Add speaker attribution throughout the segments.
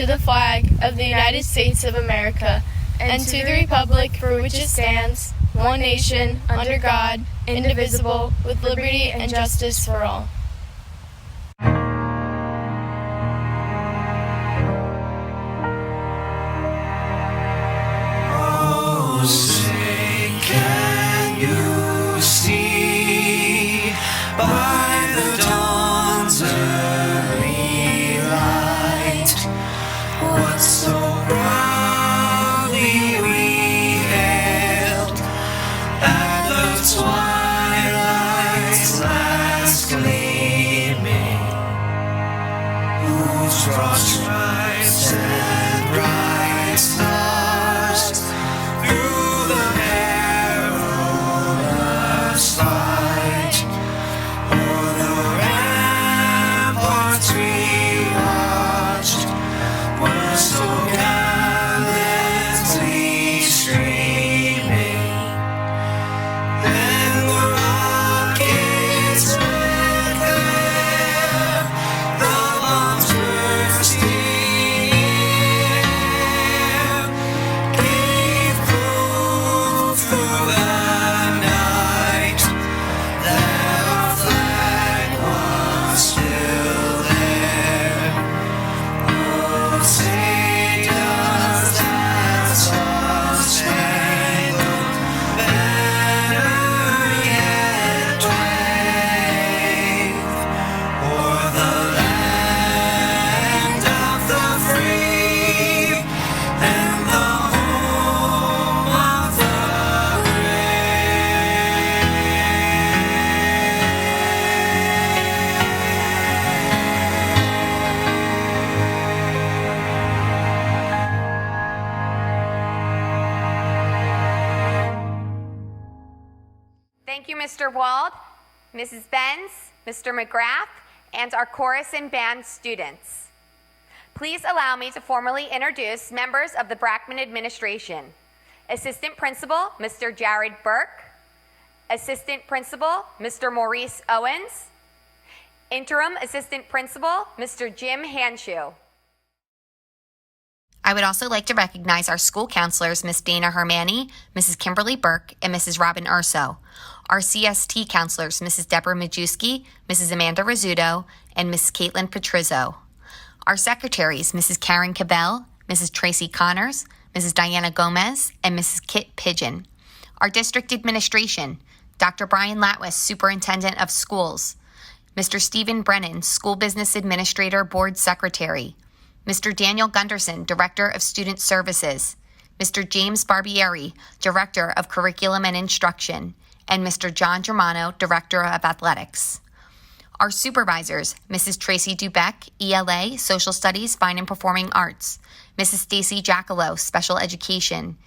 Speaker 1: to the flag of the United States of America, and to the republic for which it stands, one nation, under God, indivisible, with liberty and justice for all.
Speaker 2: Oh, say, can you see by the dawn's early light what so proudly we hailed at the twilight's last gleaming, whose broad stripes and bright stars through the perilous fight o'er the ramparts we watched were so gallantly streaming. Then the rockets went there, the bombs bursting in, gave proof through the night that our flag was still there. Oh, say does that star-spangled banner yet wave o'er the land of the free and the home of the
Speaker 3: Thank you, Mr. Wald, Mrs. Benz, Mr. McGrath, and our chorus and band students. Please allow me to formally introduce members of the Brackman administration. Assistant Principal, Mr. Jared Burke. Assistant Principal, Mr. Maurice Owens. Interim Assistant Principal, Mr. Jim Hanshoe. I would also like to recognize our school counselors, Miss Dana Hermani, Mrs. Kimberly Burke, and Mrs. Robin Urso. Our CST counselors, Mrs. Deborah Majewski, Mrs. Amanda Rizzuto, and Miss Caitlin Petrizzo. Our secretaries, Mrs. Karen Cabell, Mrs. Tracy Connors, Mrs. Diana Gomez, and Mrs. Kit Pigeon. Our district administration, Dr. Brian Latwis, Superintendent of Schools, Mr. Stephen Brennan, School Business Administrator, Board Secretary, Mr. Daniel Gunderson, Director of Student Services, Mr. James Barbieri, Director of Curriculum and Instruction, and Mr. John Germano, Director of Athletics. Our supervisors, Mrs. Tracy Dubeck, ELA, Social Studies, Fine and Performing Arts, Mrs. Stacy Jackalow, Special Education,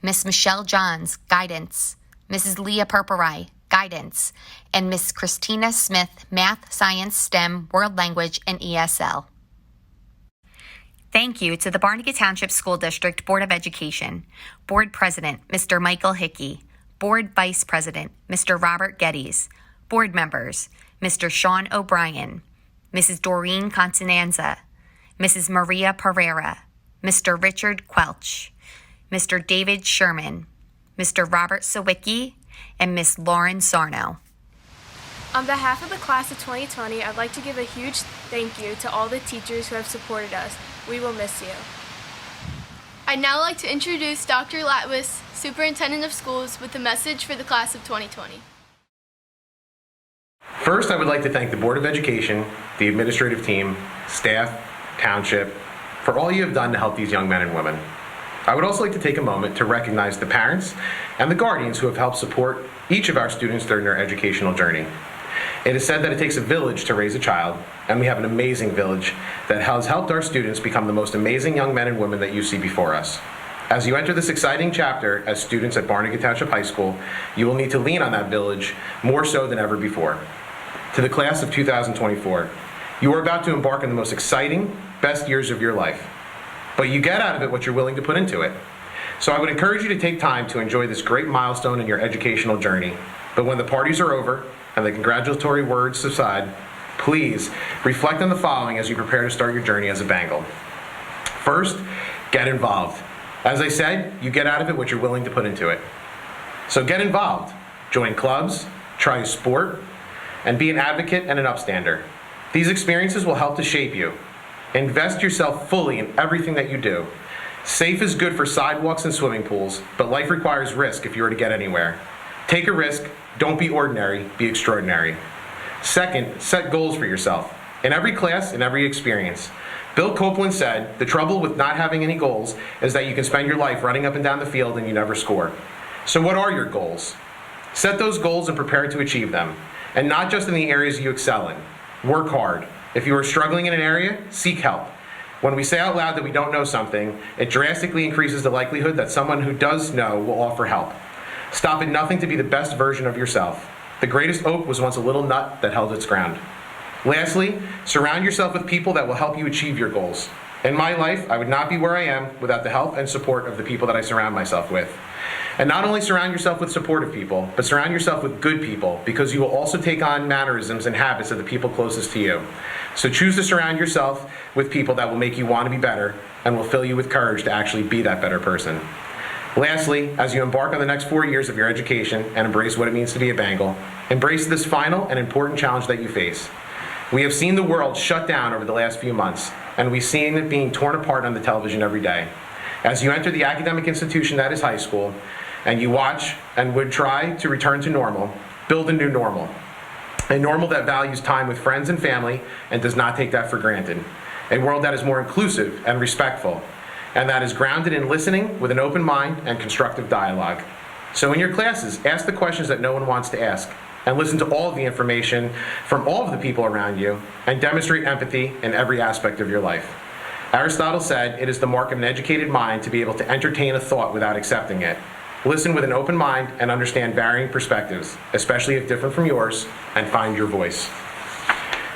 Speaker 3: Miss Michelle Johns, Guidance, Mrs. Leah Purpurai, Guidance, and Miss Christina Smith, Math, Science, STEM, World Language, and ESL. Thank you to the Barnegat Township School District Board of Education, Board President, Mr. Michael Hickey, Board Vice President, Mr. Robert Geddes, Board Members, Mr. Sean O'Brien, Mrs. Doreen Constanza, Mrs. Maria Pereira, Mr. Richard Quelch, Mr. David Sherman, Mr. Robert Sawicki, and Miss Lauren Sarno.
Speaker 1: On behalf of the class of 2020, I'd like to give a huge thank you to all the teachers who have supported us. We will miss you. I'd now like to introduce Dr. Latwis, Superintendent of Schools, with a message for the class of 2020.
Speaker 4: First, I would like to thank the Board of Education, the administrative team, staff, township, for all you have done to help these young men and women. I would also like to take a moment to recognize the parents and the guardians who have helped support each of our students during their educational journey. It is said that it takes a village to raise a child, and we have an amazing village that has helped our students become the most amazing young men and women that you see before us. As you enter this exciting chapter as students at Barnegat Township High School, you will need to lean on that village more so than ever before. To the class of 2024, you are about to embark on the most exciting, best years of your life. But you get out of it what you're willing to put into it. So I would encourage you to take time to enjoy this great milestone in your educational journey. But when the parties are over and the congratulatory words subside, please reflect on the following as you prepare to start your journey as a Bengal. First, get involved. As I said, you get out of it what you're willing to put into it. So get involved. Join clubs, try a sport, and be an advocate and an upstander. These experiences will help to shape you. Invest yourself fully in everything that you do. Safe is good for sidewalks and swimming pools, but life requires risk if you are to get anywhere. Take a risk, don't be ordinary, be extraordinary. Second, set goals for yourself. In every class, in every experience. Bill Copeland said, the trouble with not having any goals is that you can spend your life running up and down the field and you never score. So what are your goals? Set those goals and prepare to achieve them. And not just in the areas you excel in. Work hard. If you are struggling in an area, seek help. When we say out loud that we don't know something, it drastically increases the likelihood that someone who does know will offer help. Stop at nothing to be the best version of yourself. The greatest oak was once a little nut that held its ground. Lastly, surround yourself with people that will help you achieve your goals. In my life, I would not be where I am without the help and support of the people that I surround myself with. And not only surround yourself with supportive people, but surround yourself with good people, because you will also take on mannerisms and habits of the people closest to you. So choose to surround yourself with people that will make you want to be better and will fill you with courage to actually be that better person. Lastly, as you embark on the next 4 years of your education and embrace what it means to be a Bengal, embrace this final and important challenge that you face. We have seen the world shut down over the last few months, and we've seen it being torn apart on the television every day. As you enter the academic institution that is high school, and you watch and would try to return to normal, build a new normal. A normal that values time with friends and family and does not take that for granted. A world that is more inclusive and respectful, and that is grounded in listening with an open mind and constructive dialogue. So in your classes, ask the questions that no one wants to ask, and listen to all of the information from all of the people around you, and demonstrate empathy in every aspect of your life. Aristotle said, it is the mark of an educated mind to be able to entertain a thought without accepting it. Listen with an open mind and understand varying perspectives, especially if different from yours, and find your voice.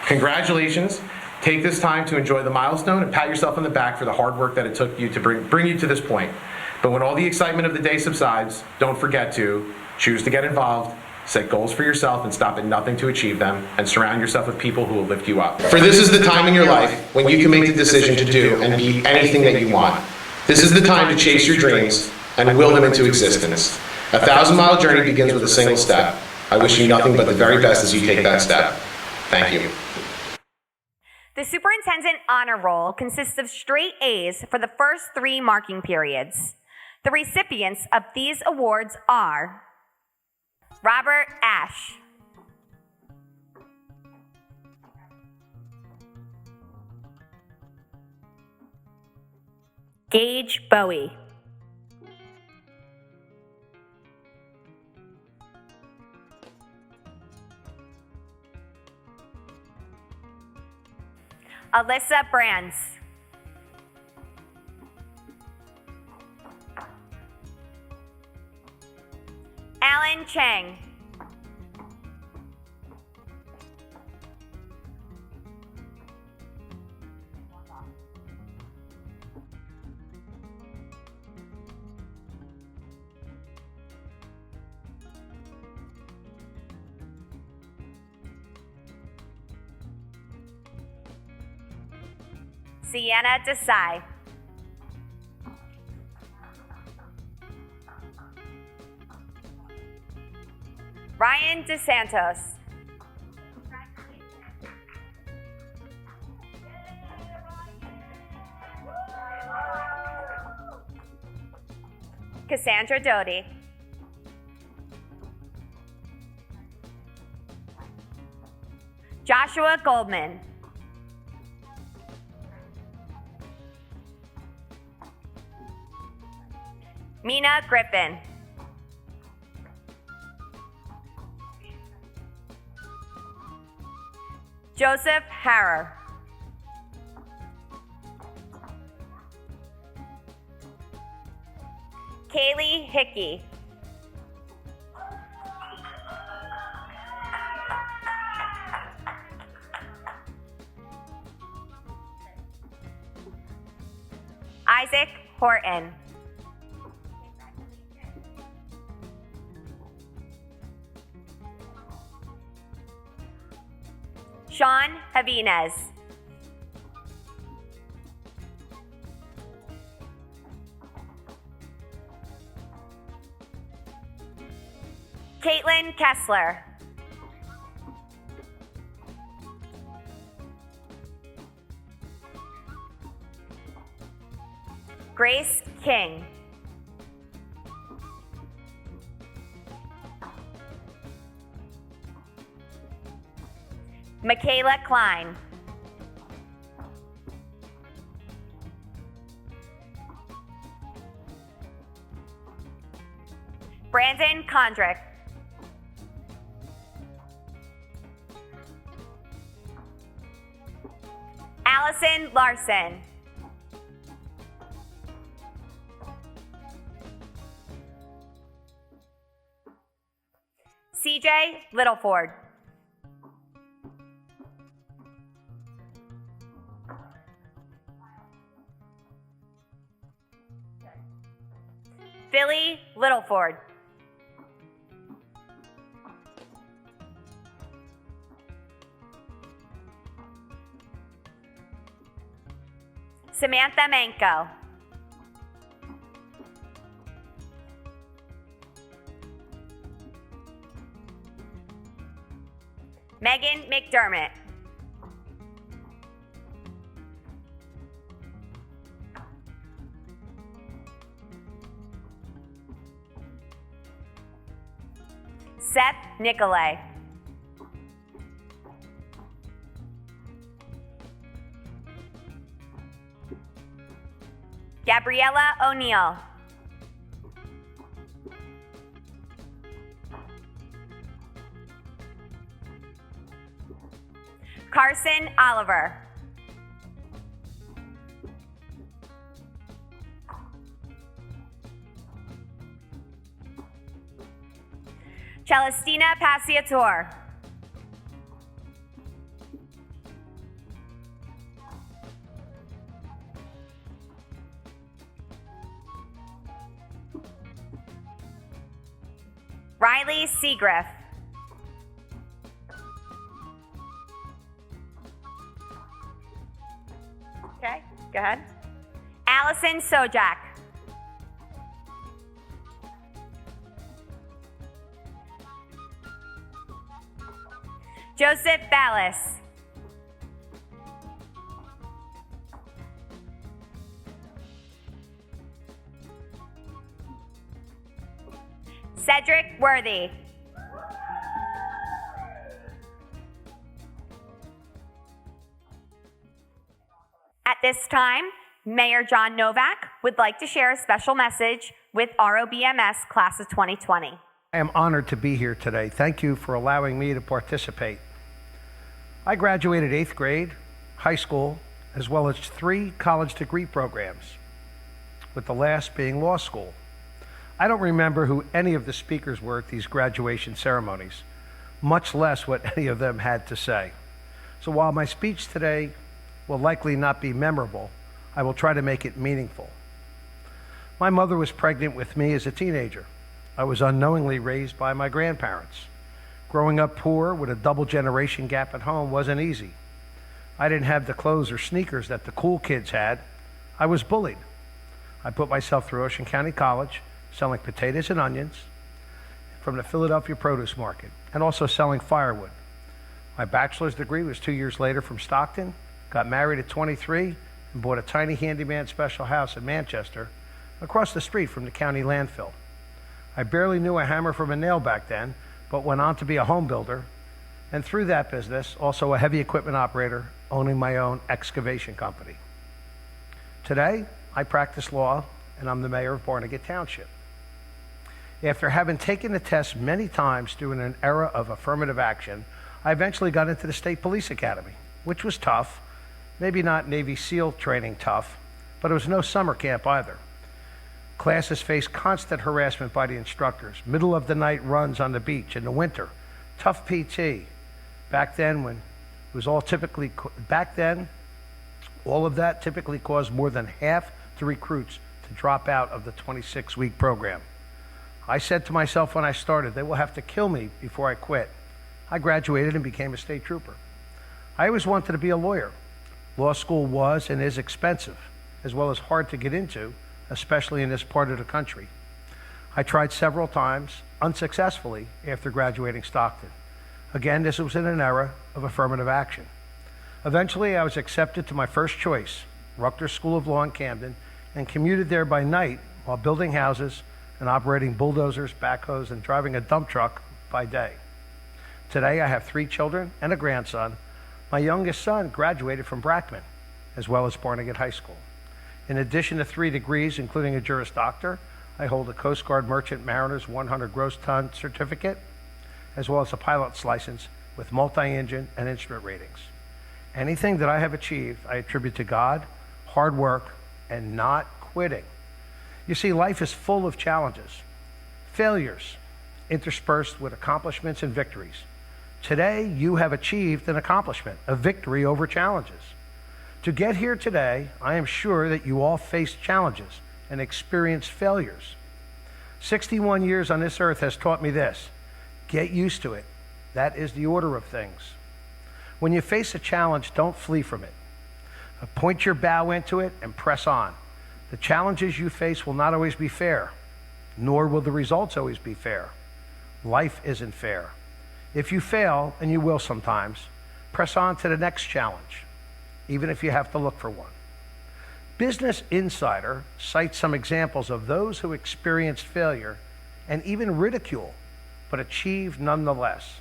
Speaker 4: Congratulations. Take this time to enjoy the milestone and pat yourself on the back for the hard work that it took you to bring you to this point. But when all the excitement of the day subsides, don't forget to choose to get involved, set goals for yourself and stop at nothing to achieve them, and surround yourself with people who will lift you up. For this is the time in your life when you can make the decision to do and be anything that you want. This is the time to chase your dreams and will them into existence. A 1,000-mile journey begins with a single step. I wish you nothing but the very best as you take that step. Thank you.
Speaker 3: The Superintendent Honor Roll consists of straight A's for the first 3 marking periods. The recipients of these awards are Robert Ash, Gage Bowie, Alyssa Brands, Alan Chang, Sienna Desai, Ryan DeSantos, Cassandra Doty, Joshua Goldman, Mina Griffin, Joseph Harrer, Kaylee Hickey, Isaac Horton, Sean Javines,
Speaker 5: Caitlin Kessler. Grace King. Michaela Klein. Brandon Condrick. Allison Larson. CJ Littleford. Philly Littleford. Samantha Manko. Megan McDermott. Seth Nicolay. Gabriella O'Neill. Carson Oliver. Celestina Paciator. Riley Seagriff. Okay, go ahead. Allison Sojak. Joseph Ballas. Cedric Worthy. At this time, Mayor John Novak would like to share a special message with ROBMS Class of 2020.
Speaker 6: I am honored to be here today. Thank you for allowing me to participate. I graduated 8th grade, high school, as well as 3 college degree programs, with the last being law school. I don't remember who any of the speakers were at these graduation ceremonies, much less what any of them had to say. So while my speech today will likely not be memorable, I will try to make it meaningful. My mother was pregnant with me as a teenager. I was unknowingly raised by my grandparents. Growing up poor with a double generation gap at home wasn't easy. I didn't have the clothes or sneakers that the cool kids had. I was bullied. I put myself through Ocean County College, selling potatoes and onions from the Philadelphia produce market, and also selling firewood. My bachelor's degree was 2 years later from Stockton, got married at 23, and bought a tiny handyman special house in Manchester, across the street from the county landfill. I barely knew a hammer from a nail back then, but went on to be a home builder, and through that business, also a heavy equipment operator, owning my own excavation company. Today, I practice law, and I'm the mayor of Barnegat Township. After having taken the test many times during an era of affirmative action, I eventually got into the State Police Academy, which was tough, maybe not Navy SEAL training tough, but it was no summer camp either. Classes faced constant harassment by the instructors, middle of the night runs on the beach in the winter, tough PT. Back then, all of that typically caused more than half the recruits to drop out of the 26-week program. I said to myself when I started, they will have to kill me before I quit. I graduated and became a state trooper. I always wanted to be a lawyer. Law school was and is expensive, as well as hard to get into, especially in this part of the country. I tried several times, unsuccessfully, after graduating Stockton. Again, this was in an era of affirmative action. Eventually, I was accepted to my first choice, Rutgers School of Law in Camden, and commuted there by night while building houses and operating bulldozers, backhoes, and driving a dump truck by day. Today, I have 3 children and a grandson. My youngest son graduated from Brackman, as well as Barnegat High School. In addition to 3 degrees, including a Juris Doctor, I hold a Coast Guard Merchant Mariner's 100 gross ton certificate, as well as a pilot's license with multi-engine and instrument ratings. Anything that I have achieved, I attribute to God, hard work, and not quitting. You see, life is full of challenges, failures, interspersed with accomplishments and victories. Today, you have achieved an accomplishment, a victory over challenges. To get here today, I am sure that you all faced challenges and experienced failures. 61 years on this earth has taught me this: get used to it. That is the order of things. When you face a challenge, don't flee from it. Point your bow into it and press on. The challenges you face will not always be fair, nor will the results always be fair. Life isn't fair. If you fail, and you will sometimes, press on to the next challenge, even if you have to look for one. Business Insider cites some examples of those who experienced failure and even ridicule, but achieved nonetheless.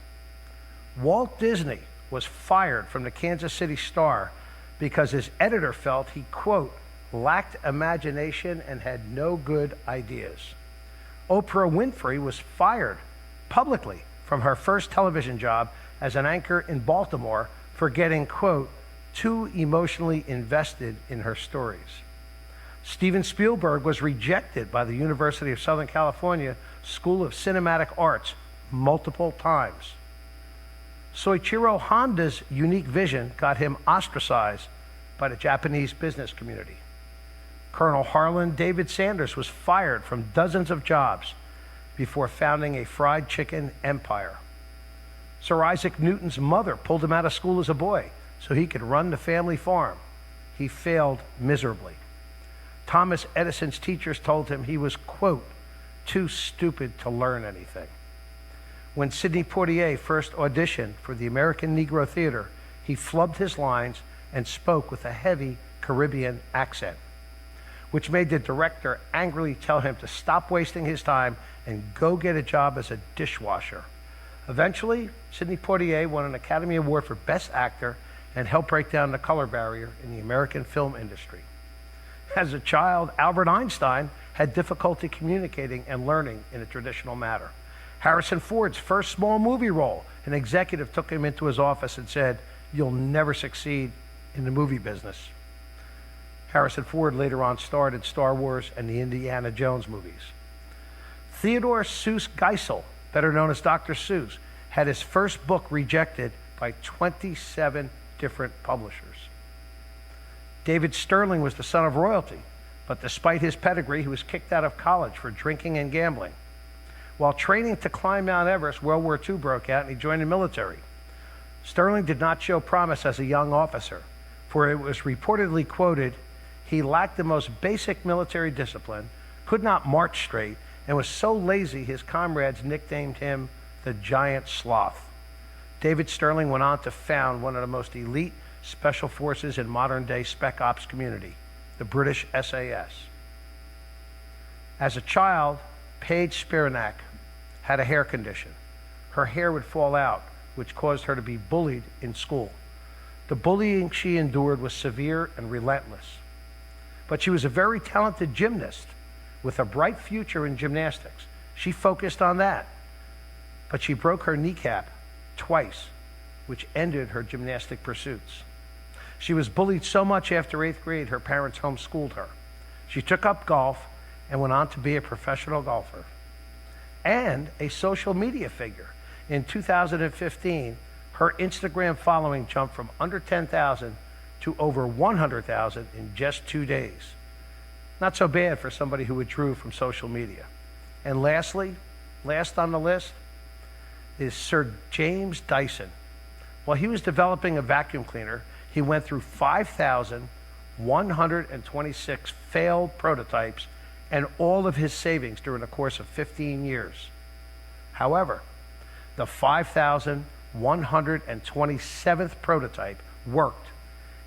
Speaker 6: Walt Disney was fired from the Kansas City Star because his editor felt he, quote, lacked imagination and had no good ideas. Oprah Winfrey was fired publicly from her first television job as an anchor in Baltimore for getting, quote, too emotionally invested in her stories. Steven Spielberg was rejected by the University of Southern California School of Cinematic Arts multiple times. Soichiro Honda's unique vision got him ostracized by the Japanese business community. Colonel Harlan David Sanders was fired from dozens of jobs before founding a fried chicken empire. Sir Isaac Newton's mother pulled him out of school as a boy so he could run the family farm. He failed miserably. Thomas Edison's teachers told him he was, quote, too stupid to learn anything. When Sidney Poitier first auditioned for the American Negro Theater, he flubbed his lines and spoke with a heavy Caribbean accent, which made the director angrily tell him to stop wasting his time and go get a job as a dishwasher. Eventually, Sidney Poitier won an Academy Award for Best Actor and helped break down the color barrier in the American film industry. As a child, Albert Einstein had difficulty communicating and learning in a traditional manner. Harrison Ford's first small movie role, an executive took him into his office and said, "You'll never succeed in the movie business." Harrison Ford later on starred in Star Wars and the Indiana Jones movies. Theodore Seuss Geisel, better known as Dr. Seuss, had his first book rejected by 27 different publishers. David Sterling was the son of royalty, but despite his pedigree, he was kicked out of college for drinking and gambling. While training to climb Mount Everest, World War II broke out and he joined the military. Sterling did not show promise as a young officer, for it was reportedly quoted, he lacked the most basic military discipline, could not march straight, and was so lazy his comrades nicknamed him the Giant Sloth. David Sterling went on to found one of the most elite special forces in modern-day Spec Ops community, the British SAS. As a child, Paige Spiranak had a hair condition. Her hair would fall out, which caused her to be bullied in school. The bullying she endured was severe and relentless. But she was a very talented gymnast with a bright future in gymnastics. She focused on that. But she broke her kneecap twice, which ended her gymnastic pursuits. She was bullied so much after 8th grade, her parents homeschooled her. She took up golf and went on to be a professional golfer and a social media figure. In 2015, her Instagram following jumped from under 10,000 to over 100,000 in just 2 days. Not so bad for somebody who withdrew from social media. And lastly, last on the list, is Sir James Dyson. While he was developing a vacuum cleaner, he went through 5,126 failed prototypes and all of his savings during the course of 15 years. However, the 5,127th prototype worked,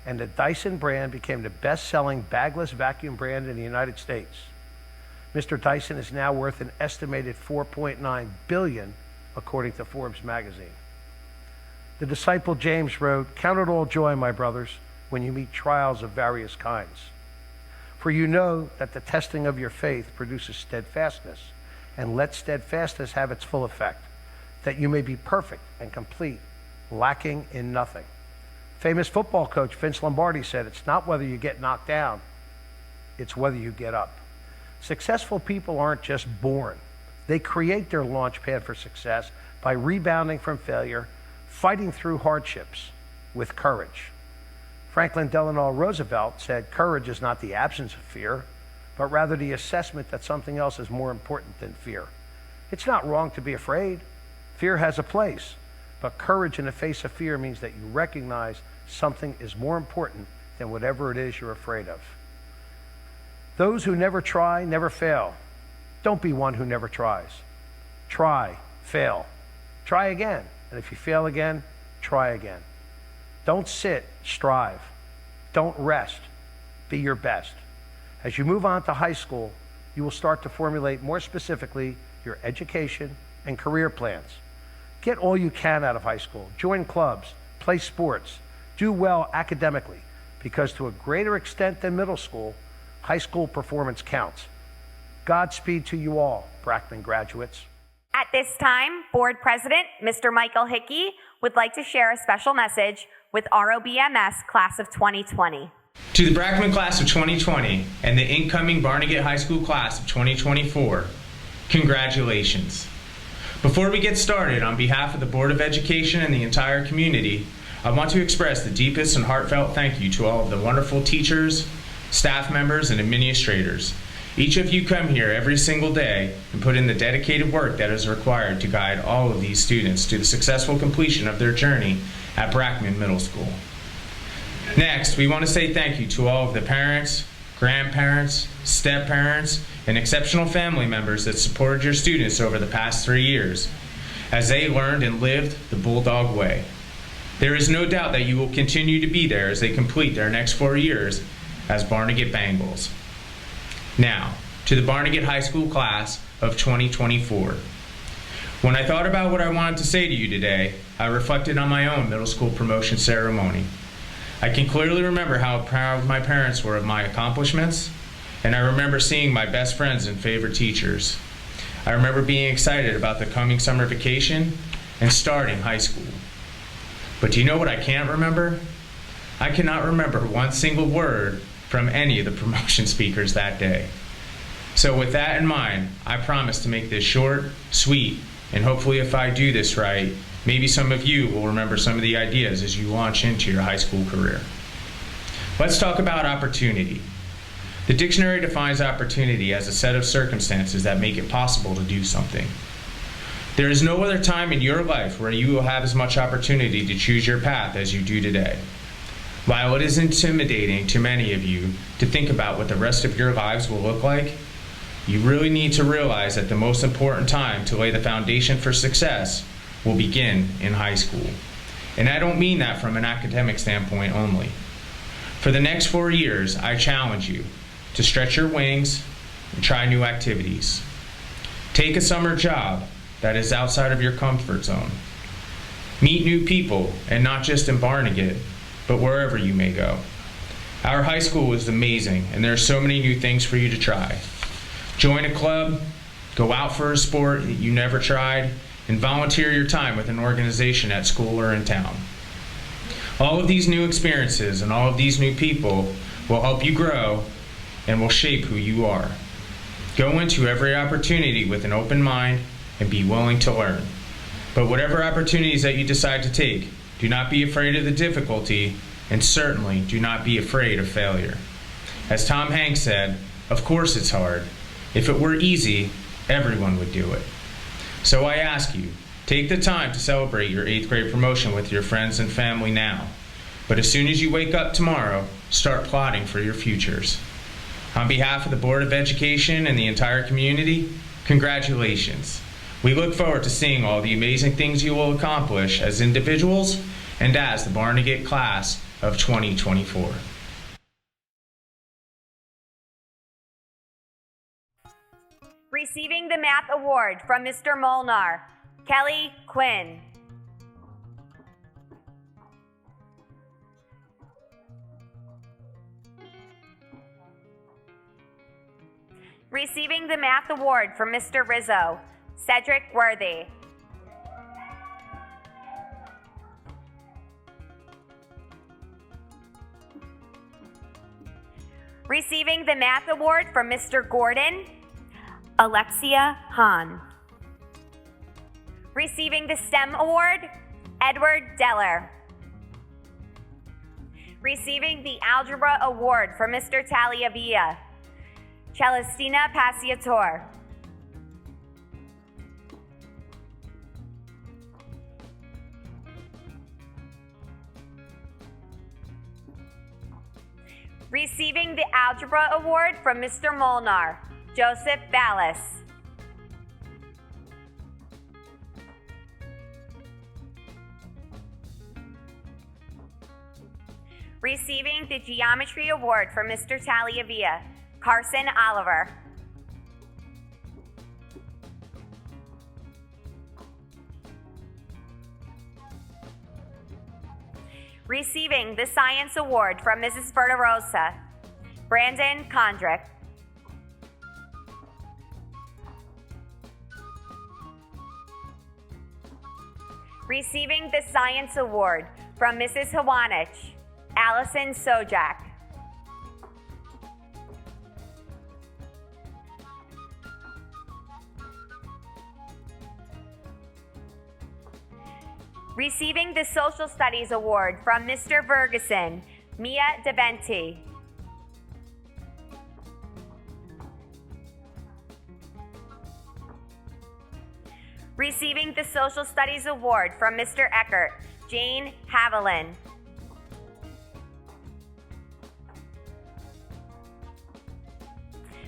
Speaker 6: and the Dyson brand became the best-selling bagless vacuum brand in the United States. Mr. Dyson is now worth an estimated $4.9 billion, according to Forbes magazine. The disciple James wrote, "Count it all joy, my brothers, when you meet trials of various kinds. For you know that the testing of your faith produces steadfastness, and let steadfastness have its full effect, that you may be perfect and complete, lacking in nothing." Famous football coach Vince Lombardi said, "It's not whether you get knocked down, it's whether you get up." Successful people aren't just born. They create their launch pad for success by rebounding from failure, fighting through hardships with courage. Franklin Delano Roosevelt said, "Courage is not the absence of fear, but rather the assessment that something else is more important than fear." It's not wrong to be afraid. Fear has a place, but courage in the face of fear means that you recognize something is more important than whatever it is you're afraid of. Those who never try never fail. Don't be one who never tries. Try, fail. Try again, and if you fail again, try again. Don't sit, strive. Don't rest, be your best. As you move on to high school, you will start to formulate more specifically your education and career plans. Get all you can out of high school. Join clubs, play sports, do well academically, because to a greater extent than middle school, high school performance counts. Godspeed to you all, Brackman graduates.
Speaker 5: At this time, Board President Mr. Michael Hickey would like to share a special message with ROBMS Class of 2020.
Speaker 7: To the Brackman Class of 2020 and the incoming Barnegat High School Class of 2024, congratulations. Before we get started, on behalf of the Board of Education and the entire community, I want to express the deepest and heartfelt thank you to all of the wonderful teachers, staff members, and administrators. Each of you come here every single day and put in the dedicated work that is required to guide all of these students to the successful completion of their journey at Brackman Middle School. Next, we want to say thank you to all of the parents, grandparents, step-parents, and exceptional family members that supported your students over the past 3 years as they learned and lived the Bulldog way. There is no doubt that you will continue to be there as they complete their next 4 years as Barnegat Bengals. Now, to the Barnegat High School Class of 2024. When I thought about what I wanted to say to you today, I reflected on my own middle school promotion ceremony. I can clearly remember how proud my parents were of my accomplishments, and I remember seeing my best friends and favorite teachers. I remember being excited about the coming summer vacation and starting high school. But do you know what I can't remember? I cannot remember one single word from any of the promotion speakers that day. So with that in mind, I promise to make this short, sweet, and hopefully if I do this right, maybe some of you will remember some of the ideas as you launch into your high school career. Let's talk about opportunity. The dictionary defines opportunity as a set of circumstances that make it possible to do something. There is no other time in your life where you will have as much opportunity to choose your path as you do today. While it is intimidating to many of you to think about what the rest of your lives will look like, you really need to realize that the most important time to lay the foundation for success will begin in high school. And I don't mean that from an academic standpoint only. For the next 4 years, I challenge you to stretch your wings and try new activities. Take a summer job that is outside of your comfort zone. Meet new people, and not just in Barnegat, but wherever you may go. Our high school is amazing, and there are so many new things for you to try. Join a club, go out for a sport that you never tried, and volunteer your time with an organization at school or in town. All of these new experiences and all of these new people will help you grow and will shape who you are. Go into every opportunity with an open mind and be willing to learn. But whatever opportunities that you decide to take, do not be afraid of the difficulty, and certainly do not be afraid of failure. As Tom Hanks said, of course it's hard. If it were easy, everyone would do it. So I ask you, take the time to celebrate your 8th grade promotion with your friends and family now. But as soon as you wake up tomorrow, start plotting for your futures. On behalf of the Board of Education and the entire community, congratulations. We look forward to seeing all the amazing things you will accomplish as individuals and as the Barnegat class of 2024.
Speaker 5: Receiving the Math Award from Mr. Molnar, Kelly Quinn. Receiving the Math Award from Mr. Rizzo, Cedric Worthy. Receiving the Math Award from Mr. Gordon, Alexia Hahn. Receiving the STEM Award, Edward Deller. Receiving the Algebra Award from Mr. Tagliavia, Celestina Passiator. Receiving the Algebra Award from Mr. Molnar, Joseph Ballas. Receiving the Geometry Award from Mr. Tagliavia, Carson Oliver. Receiving the Science Award from Mrs. Fertarosa, Brandon Condrick. Receiving the Science Award from Mrs. Hawanich, Allison Sojak. Receiving the Social Studies Award from Mr. Ferguson, Mia DeVenti. Receiving the Social Studies Award from Mr. Eckert, Jane Haviland.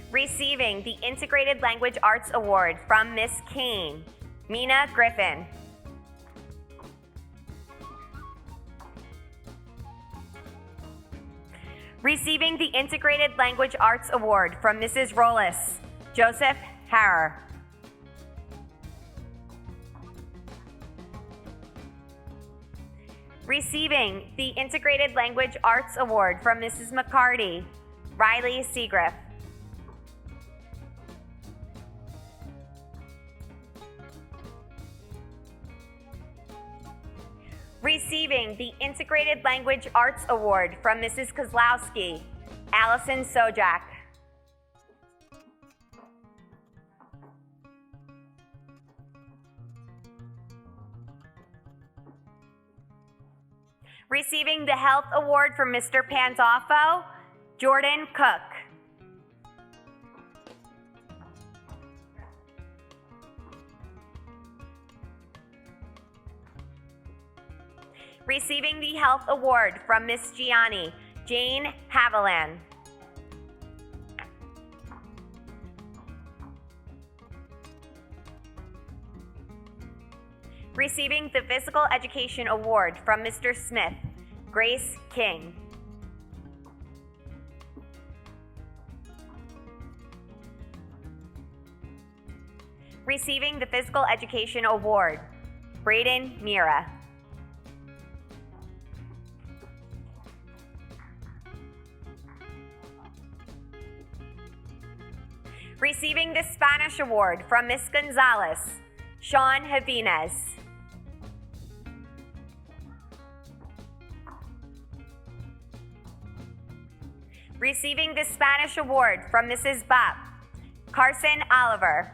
Speaker 5: Receiving the Integrated Language Arts Award from Miss Kane, Mina Griffin. Receiving the Integrated Language Arts Award from Mrs. Rollis, Joseph Harrer. Receiving the Integrated Language Arts Award from Mrs. McCarty, Riley Seagriff. Receiving the Integrated Language Arts Award from Mrs. Kozlowski, Allison Sojak. Receiving the Health Award from Mr. Pantoffo, Jordan Cook. Receiving the Health Award from Miss Gianni, Jane Haviland. Receiving the Physical Education Award from Mr. Smith, Grace King. Receiving the Physical Education Award, Braden Mira. Receiving the Spanish Award from Miss Gonzalez, Sean Javines. Receiving the Spanish Award from Mrs. Bopp, Carson Oliver.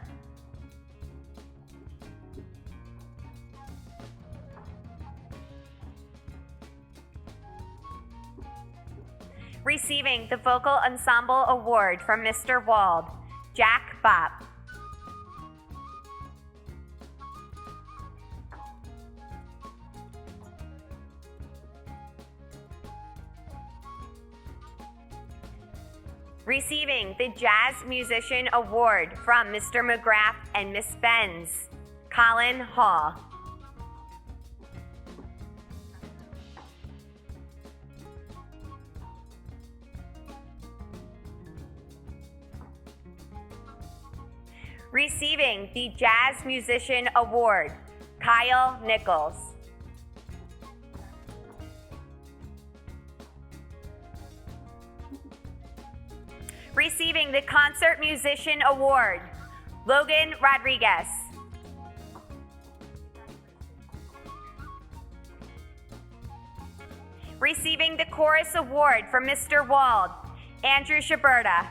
Speaker 5: Receiving the Vocal Ensemble Award from Mr. Wald, Jack Bopp. Receiving the Jazz Musician Award from Mr. McGrath and Miss Benz, Colin Hall. Receiving the Jazz Musician Award, Kyle Nichols. Receiving the Concert Musician Award, Logan Rodriguez. Receiving the Chorus Award from Mr. Wald, Andrew Shaberta.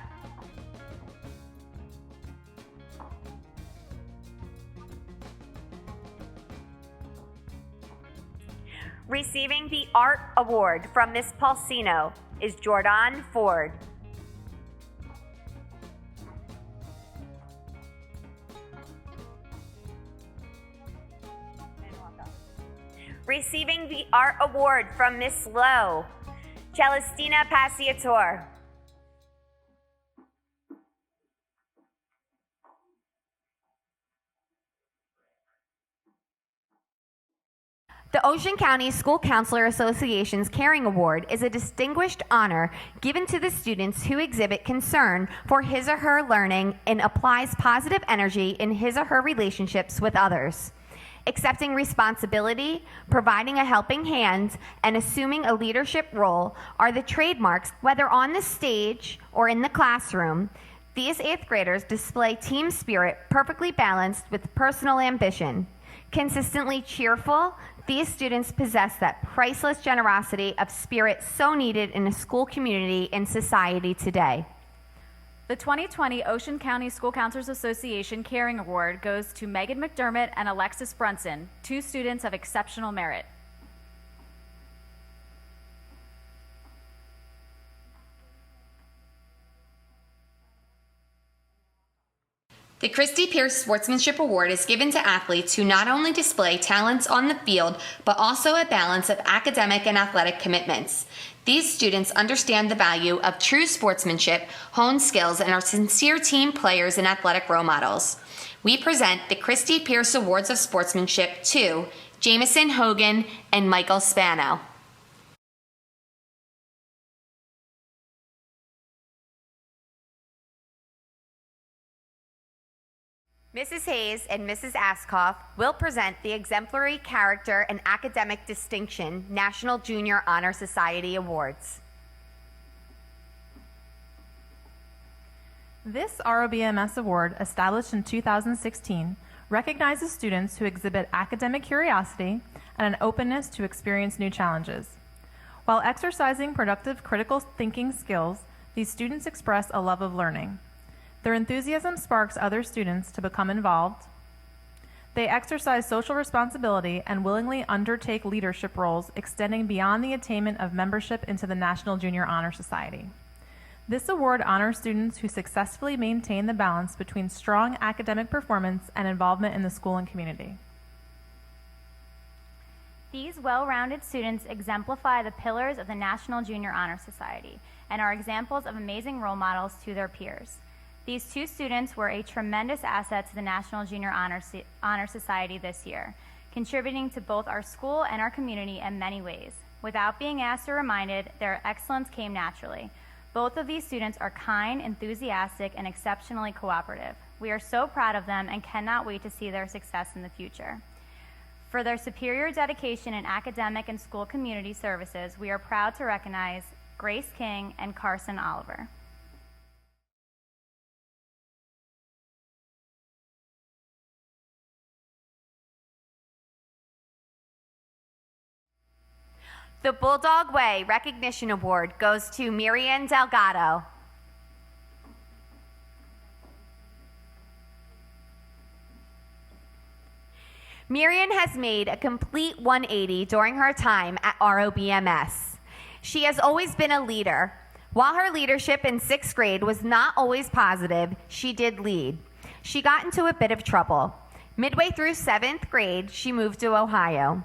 Speaker 5: Receiving the Art Award from Miss Polisano is Jordan Ford. Receiving the Art Award from Miss Lowe, Celestina Passiator. The Ocean County School Counselor Association's Caring Award is a distinguished honor given to the students who exhibit concern for his or her learning and applies positive energy in his or her relationships with others. Accepting responsibility, providing a helping hand, and assuming a leadership role are the trademarks, whether on the stage or in the classroom. These 8th graders display team spirit perfectly balanced with personal ambition. Consistently cheerful, these students possess that priceless generosity of spirit so needed in a school community and society today.
Speaker 8: The 2020 Ocean County School Counselors Association Caring Award goes to Megan McDermott and Alexis Brunson, 2 students of exceptional merit.
Speaker 3: The Christy Pierce Sportsmanship Award is given to athletes who not only display talents on the field, but also a balance of academic and athletic commitments. These students understand the value of true sportsmanship, hone skills, and are sincere team players and athletic role models. We present the Christy Pierce Awards of Sportsmanship to Jamison Hogan and Michael Spano.
Speaker 5: Mrs. Hayes and Mrs. Askoff will present the Exemplary Character and Academic Distinction National Junior Honor Society Awards.
Speaker 9: This ROBMS award, established in 2016, recognizes students who exhibit academic curiosity and an openness to experience new challenges. While exercising productive critical thinking skills, these students express a love of learning. Their enthusiasm sparks other students to become involved. They exercise social responsibility and willingly undertake leadership roles extending beyond the attainment of membership into the National Junior Honor Society. This award honors students who successfully maintain the balance between strong academic performance and involvement in the school and community.
Speaker 10: These well-rounded students exemplify the pillars of the National Junior Honor Society and are examples of amazing role models to their peers. These 2 students were a tremendous asset to the National Junior Honor Society this year, contributing to both our school and our community in many ways. Without being asked or reminded, their excellence came naturally. Both of these students are kind, enthusiastic, and exceptionally cooperative. We are so proud of them and cannot wait to see their success in the future. For their superior dedication in academic and school community services, we are proud to recognize Grace King and Carson Oliver.
Speaker 5: The Bulldog Way Recognition Award goes to Miriam Delgado. Miriam has made a complete 180 during her time at ROBMS. She has always been a leader. While her leadership in 6th grade was not always positive, she did lead. She got into a bit of trouble. Midway through 7th grade, she moved to Ohio.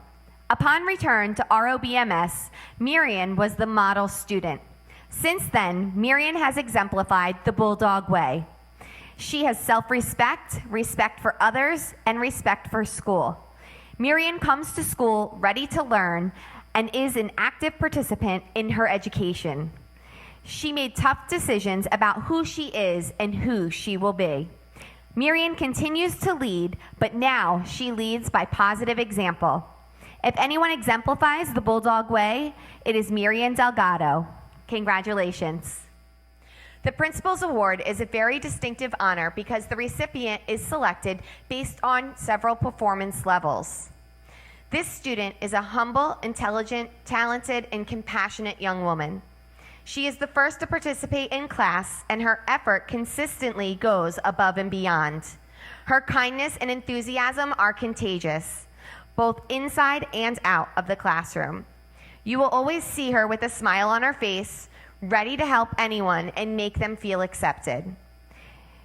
Speaker 5: Upon return to ROBMS, Miriam was the model student. Since then, Miriam has exemplified the Bulldog way. She has self-respect, respect for others, and respect for school. Miriam comes to school ready to learn and is an active participant in her education. She made tough decisions about who she is and who she will be. Miriam continues to lead, but now she leads by positive example. If anyone exemplifies the Bulldog way, it is Miriam Delgado. Congratulations. The Principal's Award is a very distinctive honor because the recipient is selected based on several performance levels. This student is a humble, intelligent, talented, and compassionate young woman. She is the first to participate in class, and her effort consistently goes above and beyond. Her kindness and enthusiasm are contagious, both inside and out of the classroom. You will always see her with a smile on her face, ready to help anyone and make them feel accepted.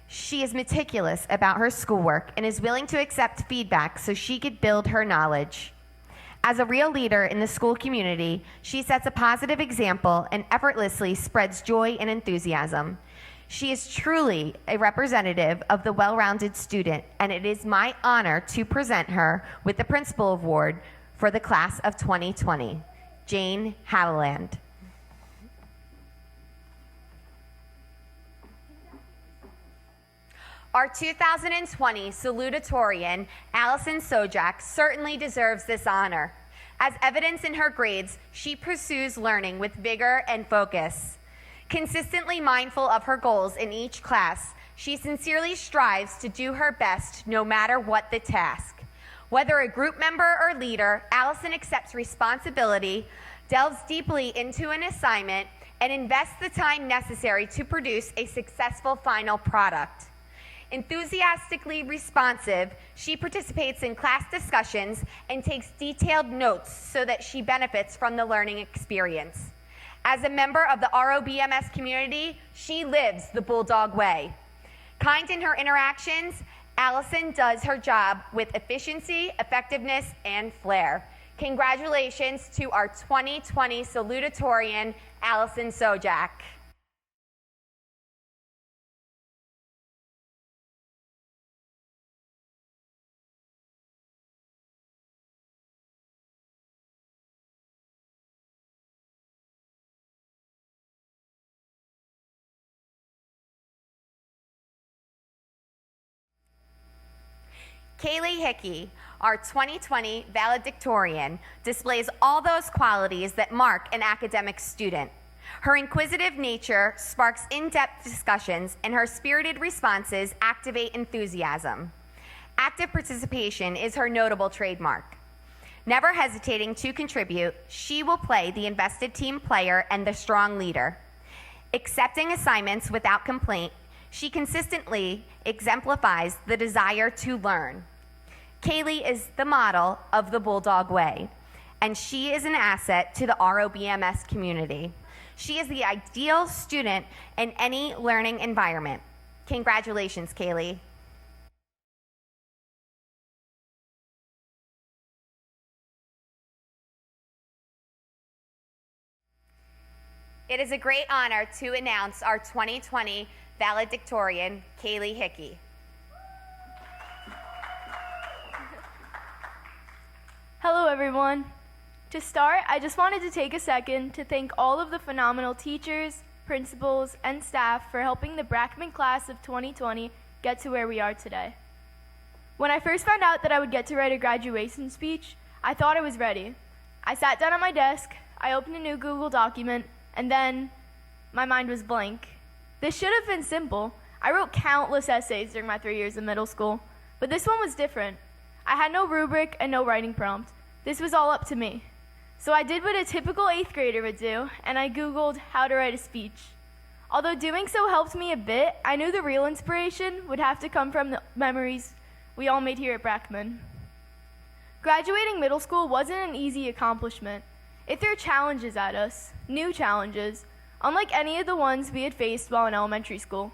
Speaker 5: She is meticulous about her schoolwork and is willing to accept feedback so she could build her knowledge. As a real leader in the school community, she sets a positive example and effortlessly spreads joy and enthusiasm. She is truly a representative of the well-rounded student, and it is my honor to present her with the Principal Award for the class of 2020, Jane Haviland. Our 2020 Salutatorian, Allison Sojak, certainly deserves this honor. As evidenced in her grades, she pursues learning with vigor and focus. Consistently mindful of her goals in each class, she sincerely strives to do her best no matter what the task. Whether a group member or leader, Allison accepts responsibility, delves deeply into an assignment, and invests the time necessary to produce a successful final product. Enthusiastically responsive, she participates in class discussions and takes detailed notes so that she benefits from the learning experience. As a member of the ROBMS community, she lives the Bulldog way. Kind in her interactions, Allison does her job with efficiency, effectiveness, and flair. Congratulations to our 2020 Salutatorian, Allison Sojak. Kaylee Hickey, our 2020 Valedictorian, displays all those qualities that mark an academic student. Her inquisitive nature sparks in-depth discussions, and her spirited responses activate enthusiasm. Active participation is her notable trademark. Never hesitating to contribute, she will play the invested team player and the strong leader. Accepting assignments without complaint, she consistently exemplifies the desire to learn. Kaylee is the model of the Bulldog way, and she is an asset to the ROBMS community. She is the ideal student in any learning environment. Congratulations, Kaylee. It is a great honor to announce our 2020 Valedictorian, Kaylee Hickey.
Speaker 1: Hello, everyone. To start, I just wanted to take a second to thank all of the phenomenal teachers, principals, and staff for helping the Brackman class of 2020 get to where we are today. When I first found out that I would get to write a graduation speech, I thought I was ready. I sat down at my desk, I opened a new Google document, and then my mind was blank. This should have been simple. I wrote countless essays during my 3 years in middle school, but this one was different. I had no rubric and no writing prompt. This was all up to me. So I did what a typical 8th grader would do, and I Googled how to write a speech. Although doing so helped me a bit, I knew the real inspiration would have to come from the memories we all made here at Brackman. Graduating middle school wasn't an easy accomplishment. It threw challenges at us, new challenges, unlike any of the ones we had faced while in elementary school.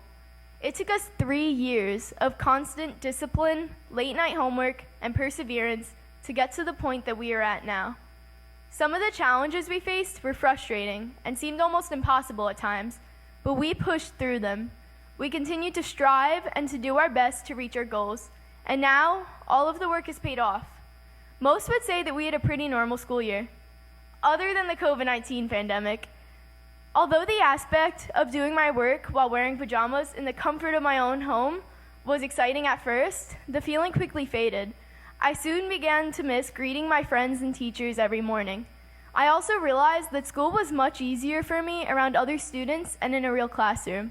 Speaker 1: It took us 3 years of constant discipline, late-night homework, and perseverance to get to the point that we are at now. Some of the challenges we faced were frustrating and seemed almost impossible at times, but we pushed through them. We continued to strive and to do our best to reach our goals, and now all of the work is paid off. Most would say that we had a pretty normal school year, other than the COVID-19 pandemic. Although the aspect of doing my work while wearing pajamas in the comfort of my own home was exciting at first, the feeling quickly faded. I soon began to miss greeting my friends and teachers every morning. I also realized that school was much easier for me around other students and in a real classroom.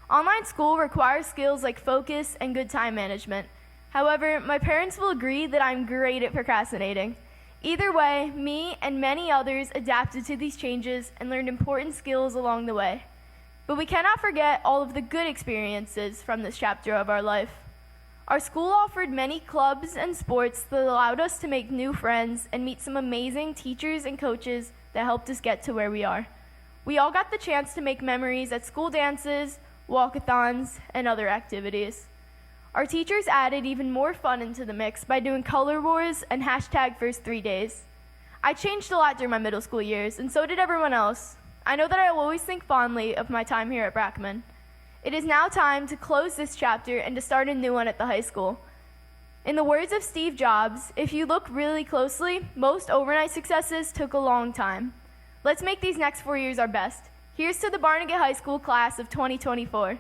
Speaker 1: Online school requires skills like focus and good time management. However, my parents will agree that I'm great at procrastinating. Either way, me and many others adapted to these changes and learned important skills along the way. But we cannot forget all of the good experiences from this chapter of our life. Our school offered many clubs and sports that allowed us to make new friends and meet some amazing teachers and coaches that helped us get to where we are. We all got the chance to make memories at school dances, walkathons, and other activities. Our teachers added even more fun into the mix by doing color wars and hashtag first 3 days. I changed a lot during my middle school years, and so did everyone else. I know that I will always think fondly of my time here at Brackman. It is now time to close this chapter and to start a new one at the high school. In the words of Steve Jobs, if you look really closely, most overnight successes took a long time. Let's make these next 4 years our best. Here's to the Barnegat High School class of 2024.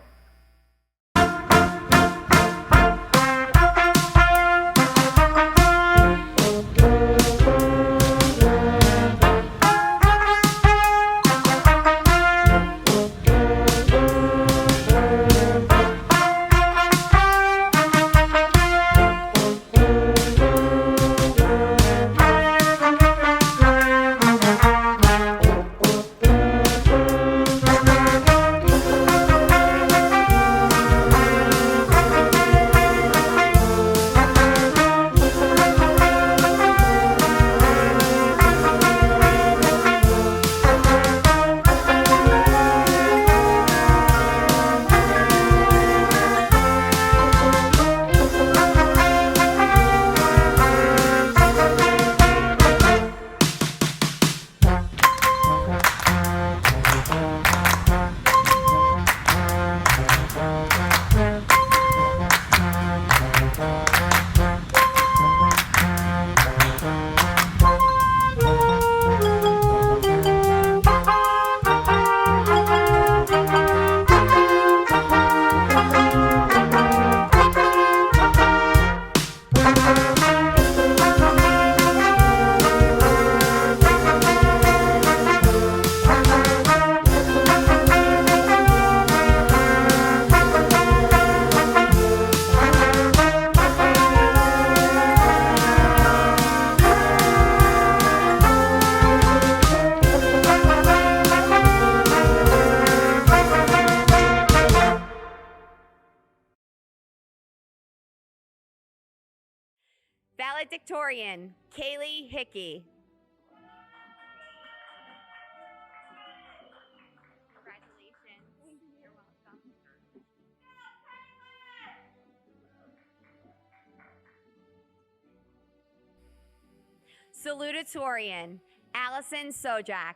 Speaker 5: Valedictorian, Kaylee Hickey. Congratulations. You're welcome. Salutatorian, Allison Sojak.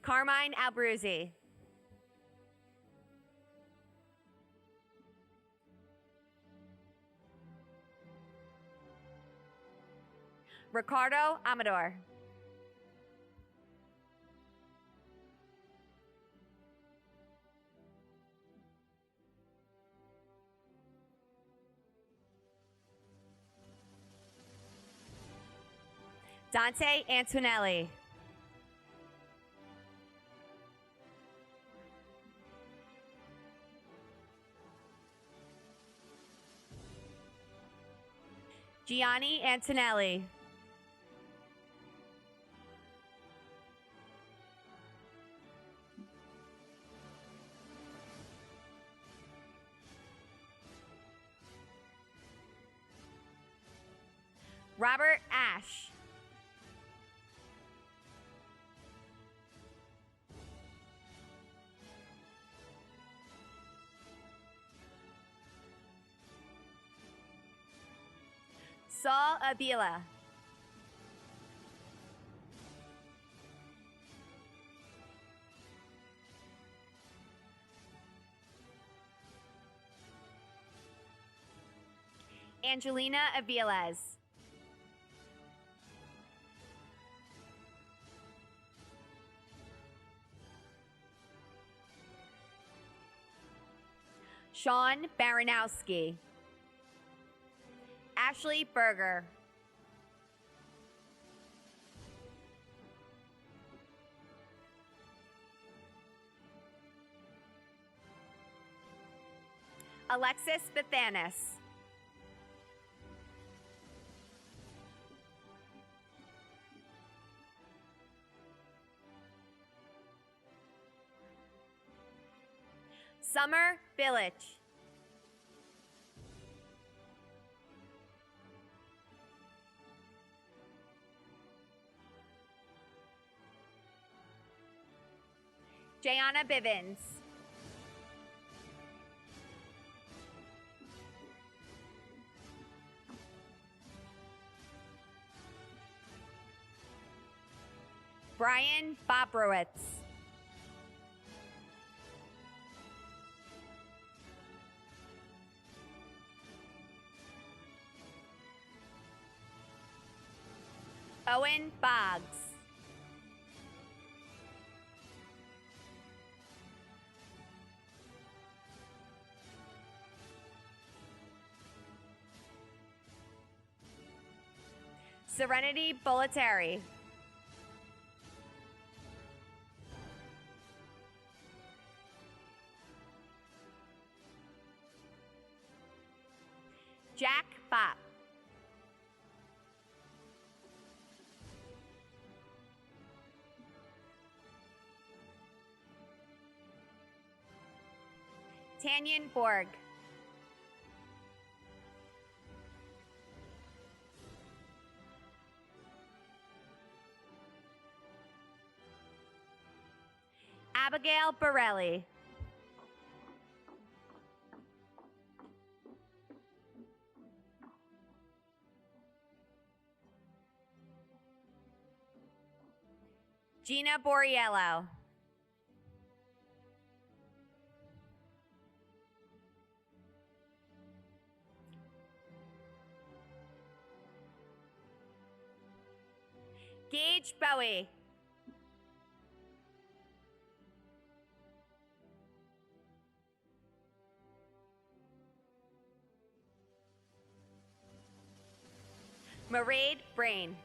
Speaker 5: Carmine Albruzzi. Ricardo Amador. Dante Antonelli. Gianni Antonelli. Robert Ash. Saul Avila. Angelina Aviles. Sean Baranowski. Ashley Berger. Alexis Bethanis. Summer Village. Jayana Bivens. Brian Bobrowitz. Owen Boggs. Serenity Bolletary. Jack Bopp. Tanyan Borg. Abigail Borelli. Gina Borriello. Gage Bowie. Mairead Brain.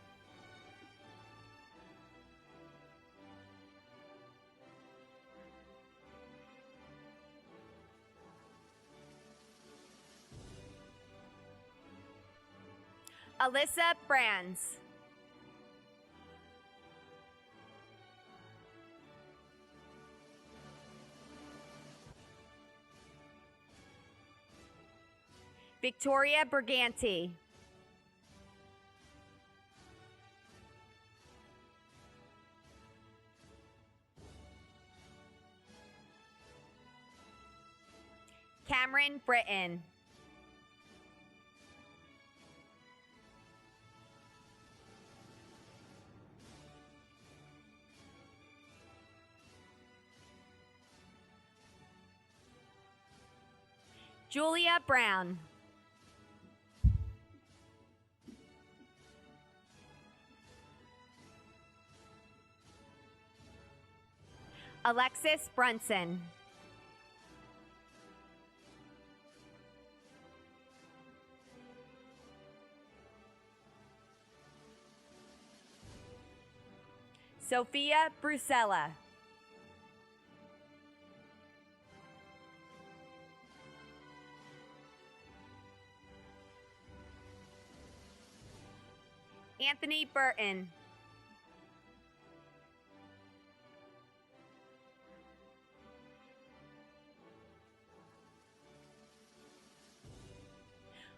Speaker 5: Alyssa Brands. Victoria Briganti. Cameron Britton. Julia Brown. Alexis Brunson. Sophia Brusella. Anthony Burton.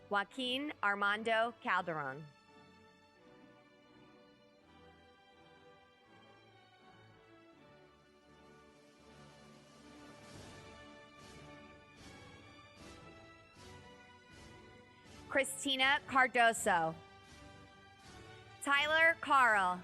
Speaker 5: Joaquin Armando Calderon. Christina Cardoso. Tyler Carl.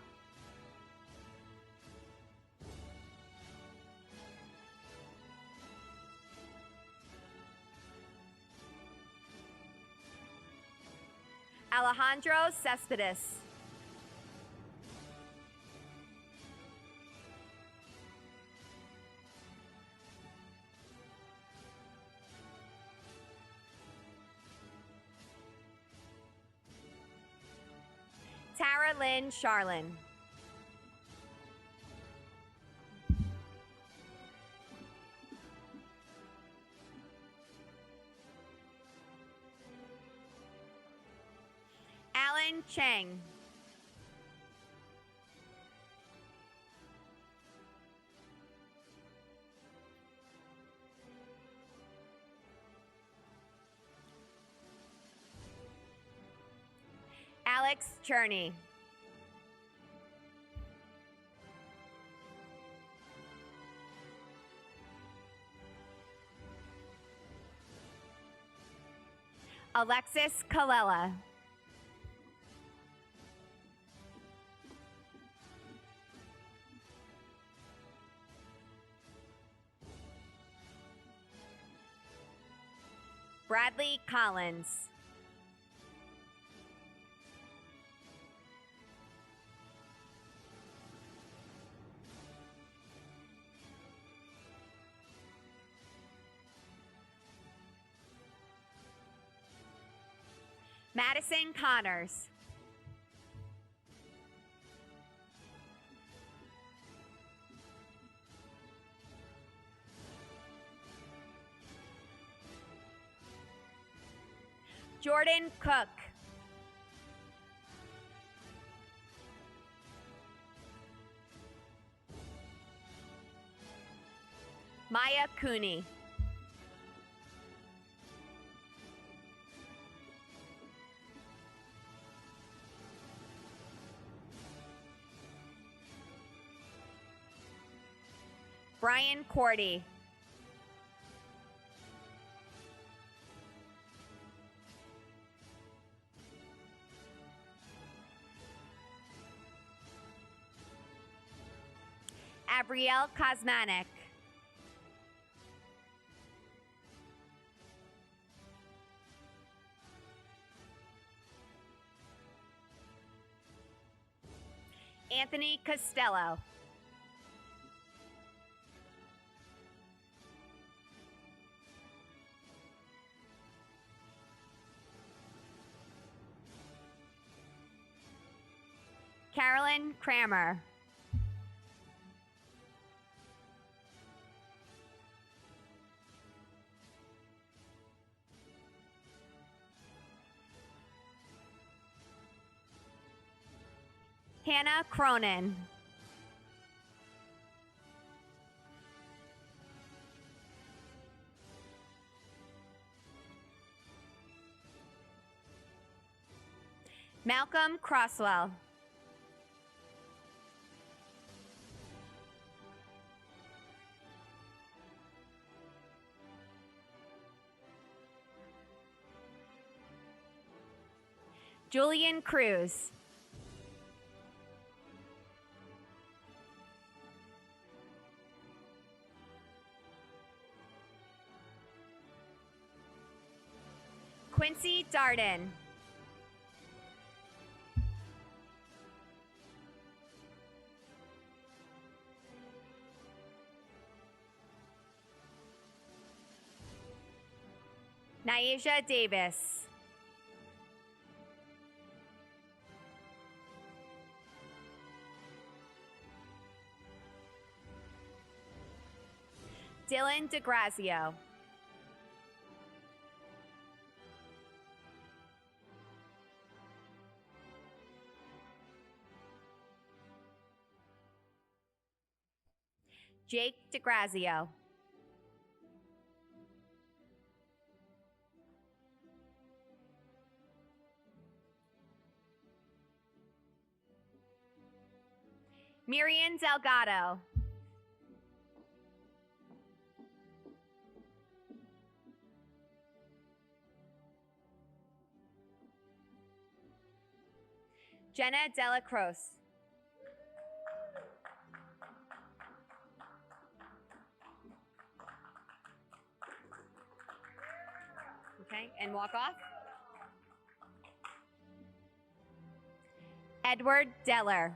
Speaker 5: Alejandro Cespedes. Tara Lynn Charlin. Alan Cheng. Alex Cherney. Alexis Kallela. Bradley Collins. Madison Connors. Jordan Cook. Maya Cooney. Brian Cordy. Abrielle Kosmanek. Anthony Costello. Carolyn Kramer. Hannah Cronin. Malcolm Crosswell. Julian Cruz. Quincy Darden. Nyasia Davis. Dylan DeGrazio. Jake DeGrazio. Miriam Delgado. Jenna Dela Cruz. Okay, and walk off. Edward Deller.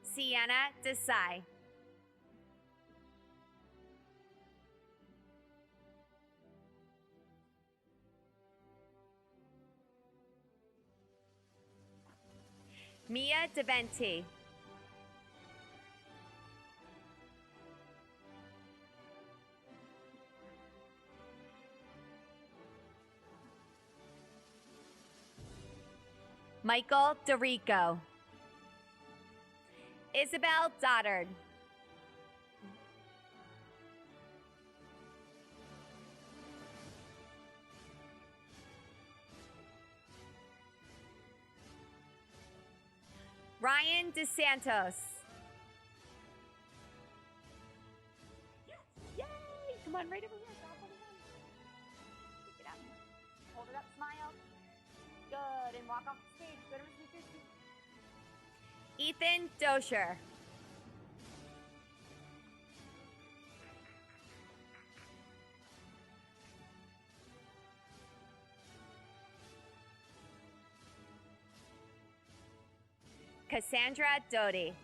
Speaker 5: Sienna Desai. Mia DeVenti. Michael DeRico. Isabel Doddard. Ryan DeSantos. Yes! Yay! Come on, right over here. Stop holding on. Pick it up. Hold it up, smile. Good, and walk off the stage. Go to Mr. Tucci. Ethan Dosher. Cassandra Doty.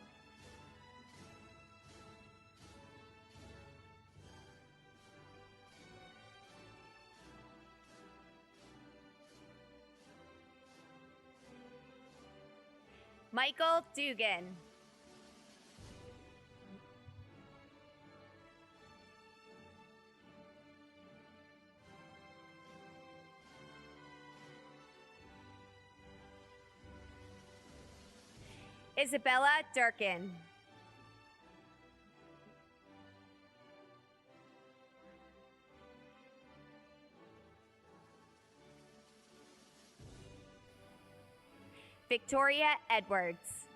Speaker 5: Michael Dugan. Isabella Durkin. Victoria Edwards.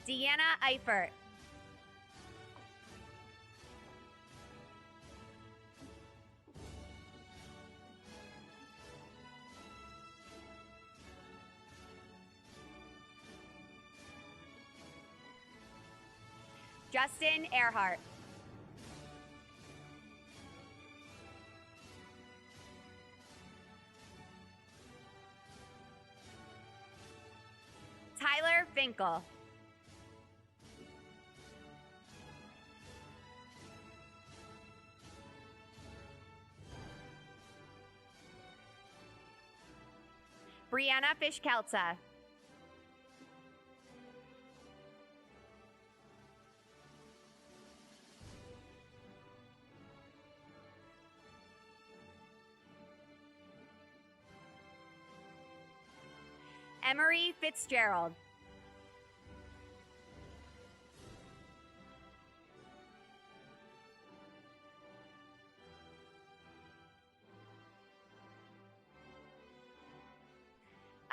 Speaker 5: Deanna Eifert. Justin Earhart. Tyler Finkel. Brianna Fishkelza. Emery Fitzgerald.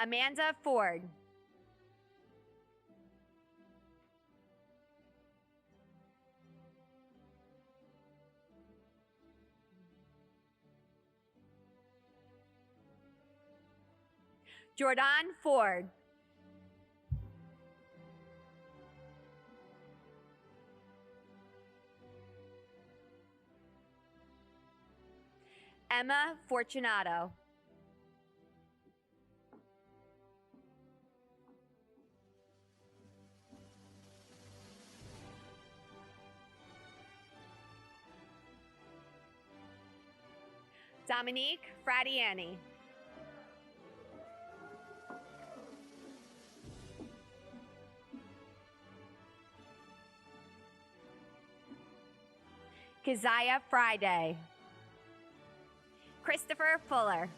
Speaker 5: Amanda Ford. Jordan Ford. Emma Fortunato. Dominique Fradiani. Keziah Friday. Christopher Fuller.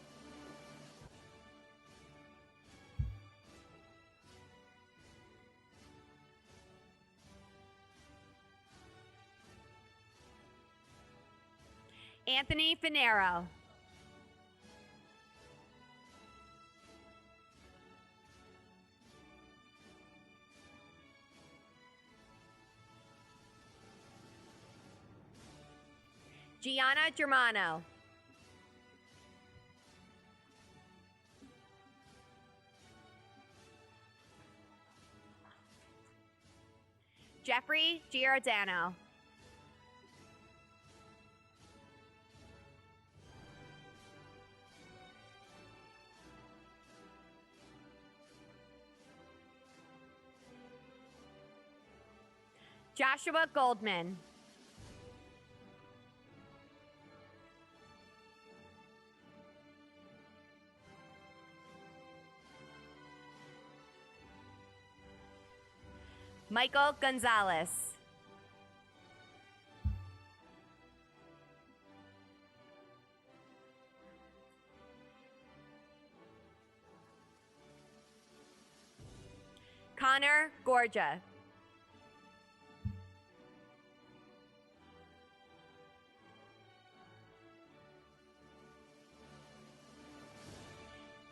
Speaker 5: Anthony Finero. Gianna Germano. Jeffrey Giordano. Joshua Goldman. Michael Gonzalez. Connor Gorja.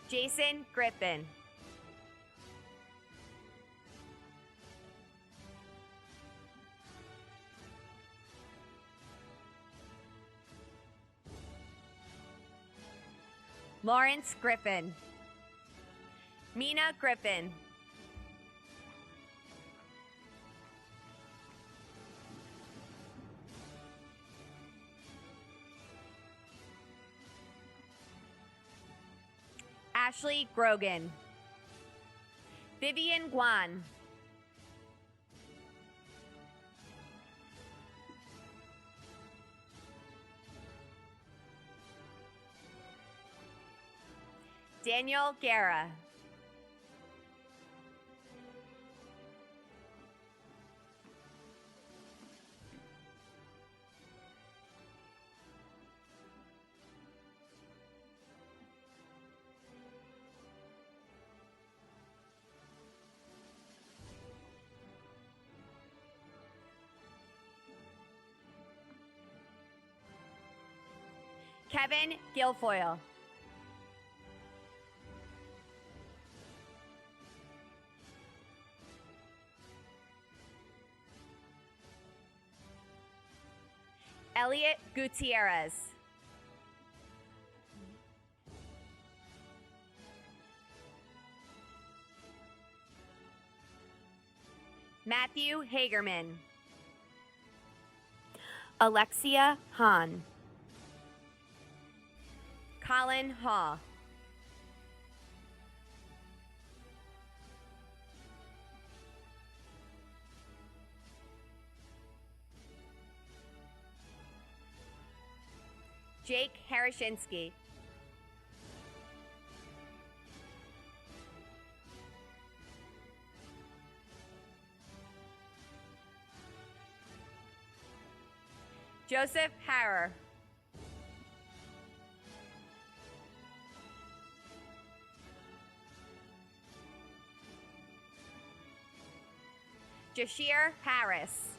Speaker 5: Jason Griffin. Lawrence Griffin. Mina Griffin. Ashley Grogan. Vivian Guan. Daniel Guerra. Kevin Guilfoyle. Elliot Gutierrez. Matthew Hagerman. Alexia Hahn. Colin Haw. Jake Harashinsky. Joseph Harrer. Jashir Harris.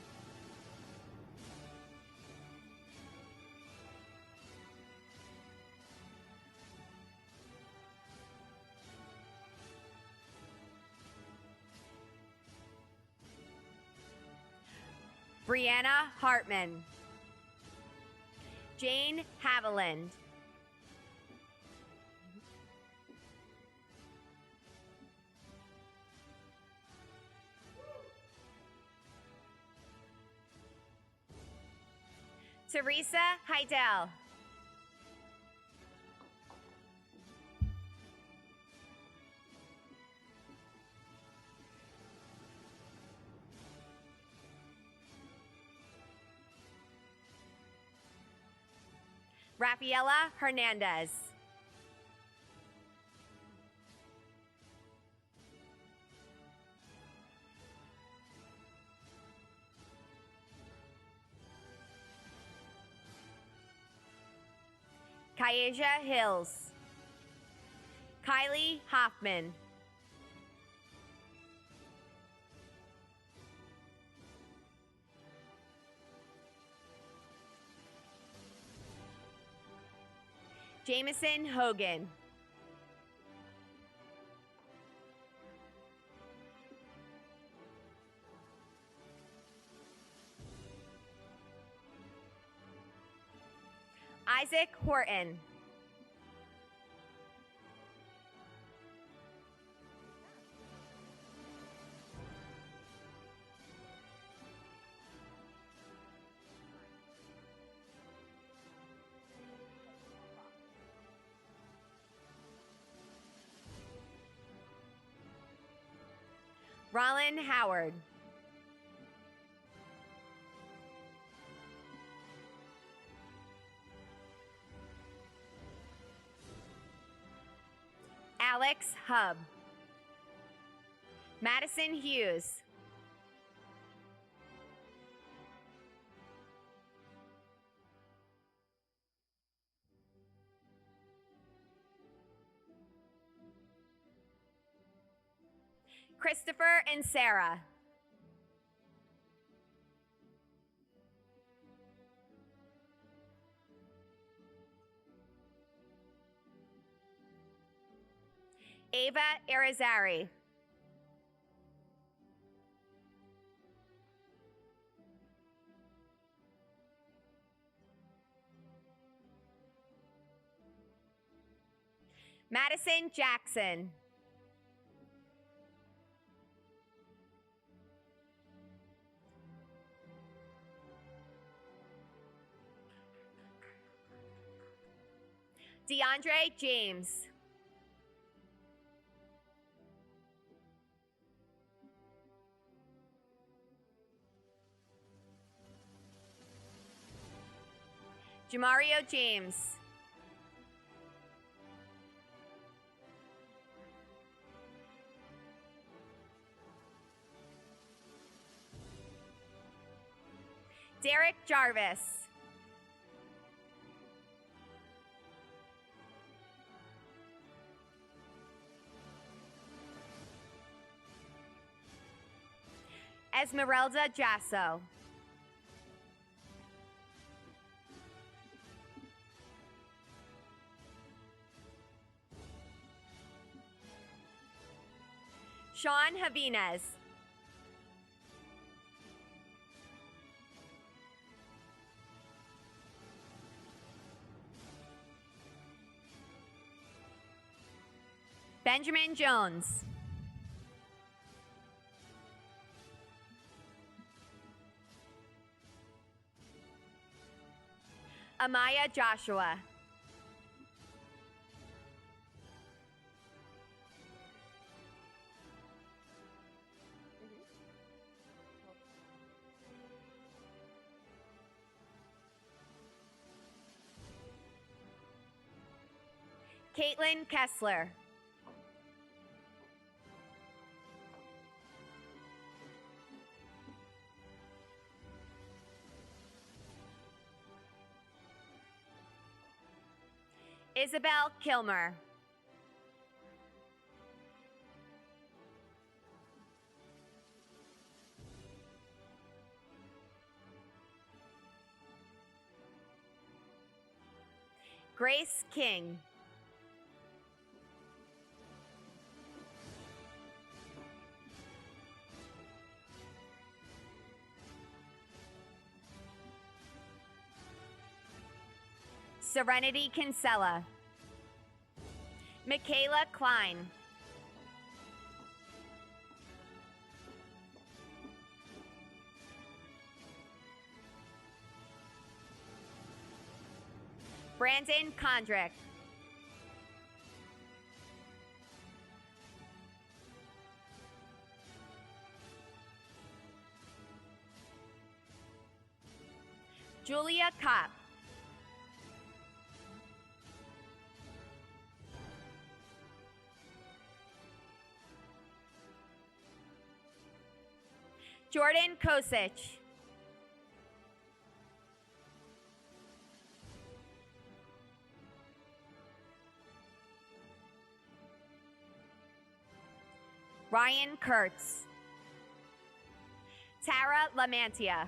Speaker 5: Brianna Hartman. Jane Haviland. Teresa Heidel. Rafaela Hernandez. Kyasia Hills. Kylie Hoffman. Jameson Hogan. Isaac Horton. Rollin Howard. Alex Hub. Madison Hughes. Christopher and Sarah. Ava Arizari. Madison Jackson. DeAndre James. Jamario James. Derek Jarvis. Esmeralda Jasso. Sean Javines. Benjamin Jones. Amaya Joshua. Caitlin Kessler. Isabel Kilmer. Grace King. Serenity Kinsella. Michaela Klein. Brandon Condrick. Julia Kopp. Jordan Kosich. Ryan Kurtz. Tara Lamantia.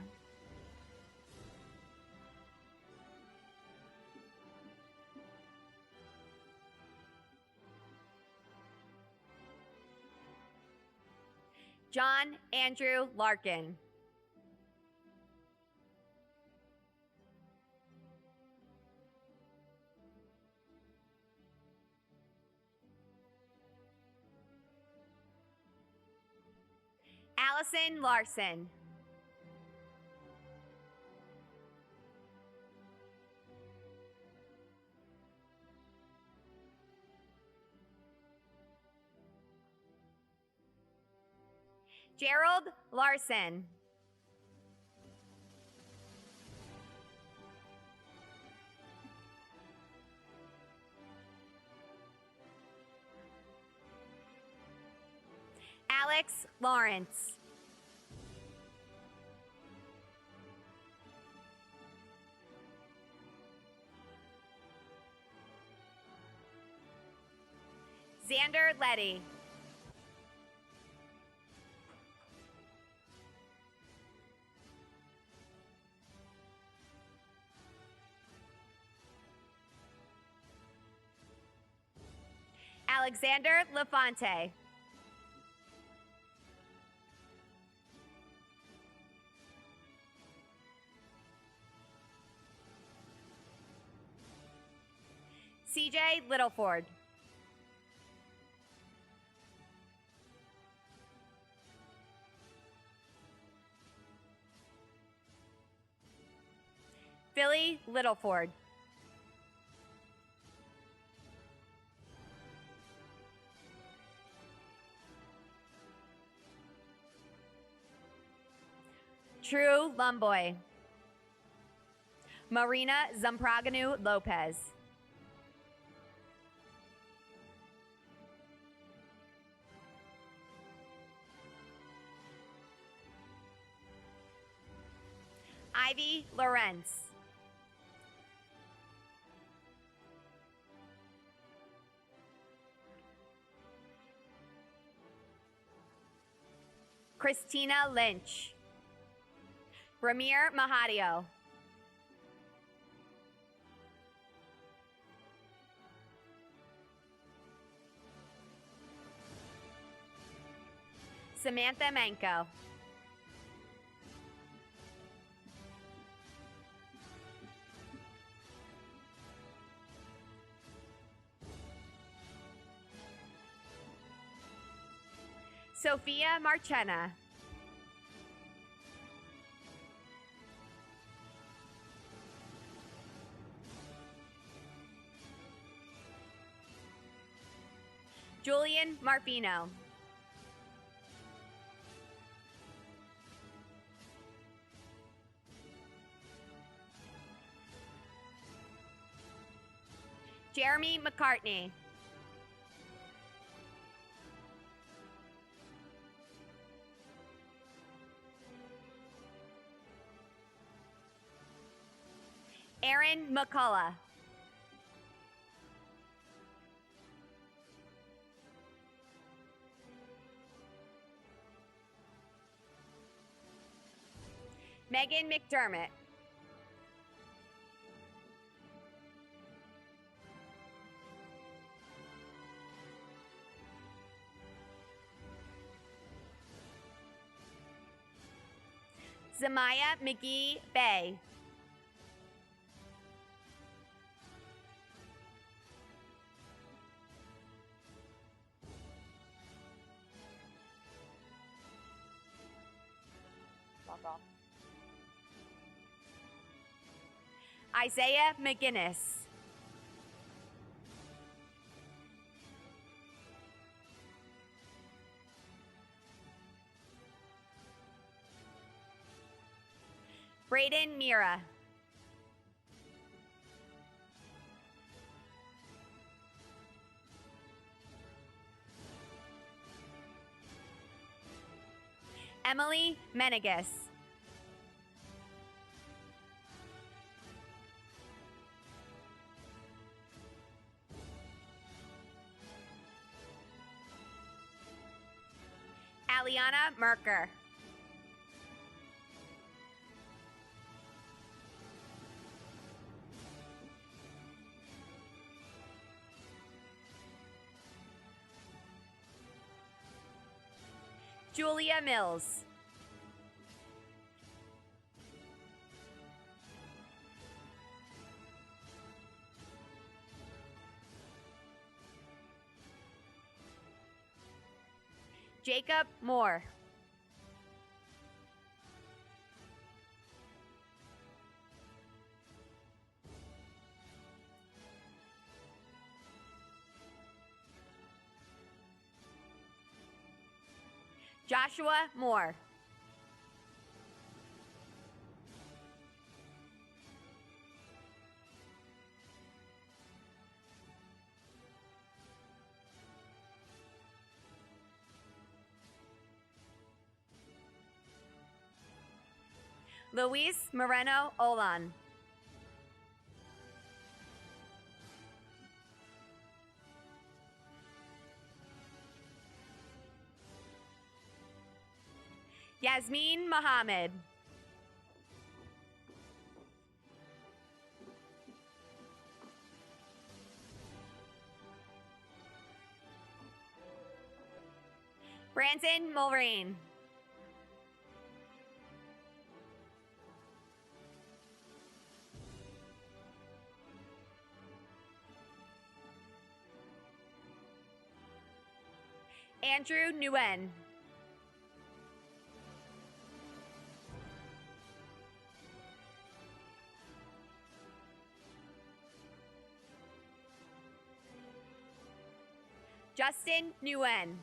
Speaker 5: John Andrew Larkin. Allison Larson. Gerald Larson. Alex Lawrence. Xander Letty. Alexander Lafonte. CJ Littleford. Philly Littleford. True Lumboy. Marina Zampraganu Lopez. Ivy Lorenz. Christina Lynch. Ramir Mahadio. Samantha Manko. Sophia Marchena. Julian Marfino. Jeremy McCartney. Aaron McCullough. Megan McDermott. Zamaya McGee Bay. Isaiah McGinnis. Braden Mira. Emily Menegas. Aliana Merker. Julia Mills. Jacob Moore. Joshua Moore. Luis Moreno Olan. Yasmin Mohammed. Branson Mulrain. Andrew Nguyen. Justin Nguyen.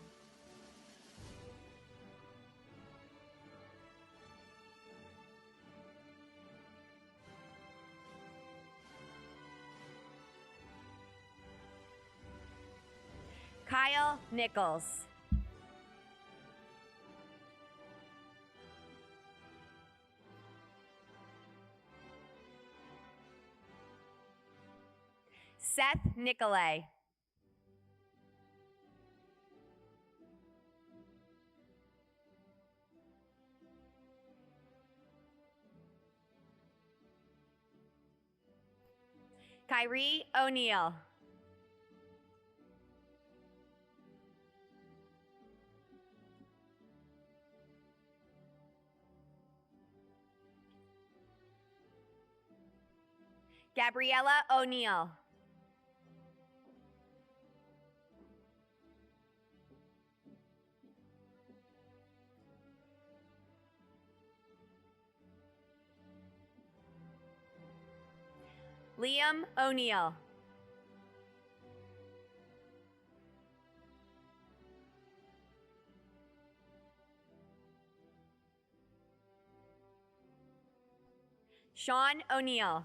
Speaker 5: Kyle Nichols. Seth Nicolay. Kyrie O'Neill. Gabriella O'Neill. Liam O'Neill. Sean O'Neill.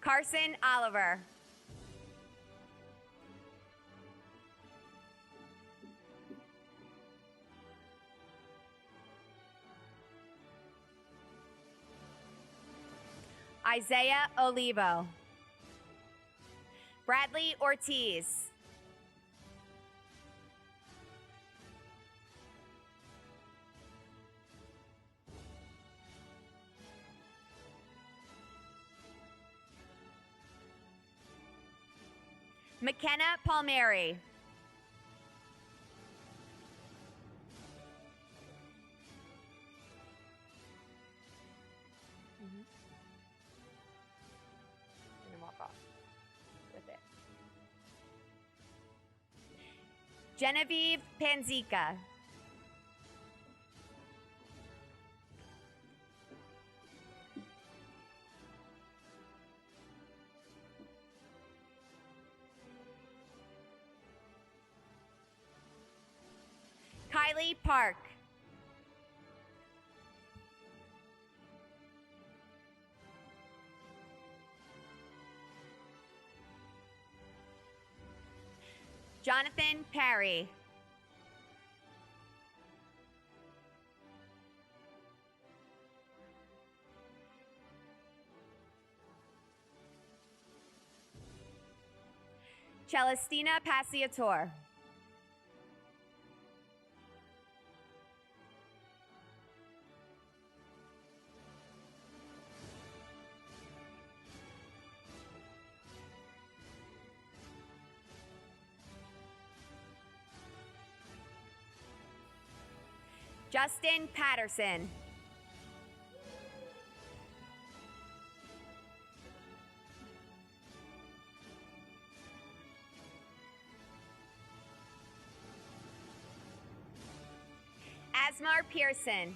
Speaker 5: Carson Oliver. Isaiah Olivo. Bradley Ortiz. McKenna Palmieri. And then walk off with it. Genevieve Panzica. Kylie Park. Jonathan Parry. Celestina Paciator. Justin Patterson. Asmar Pearson.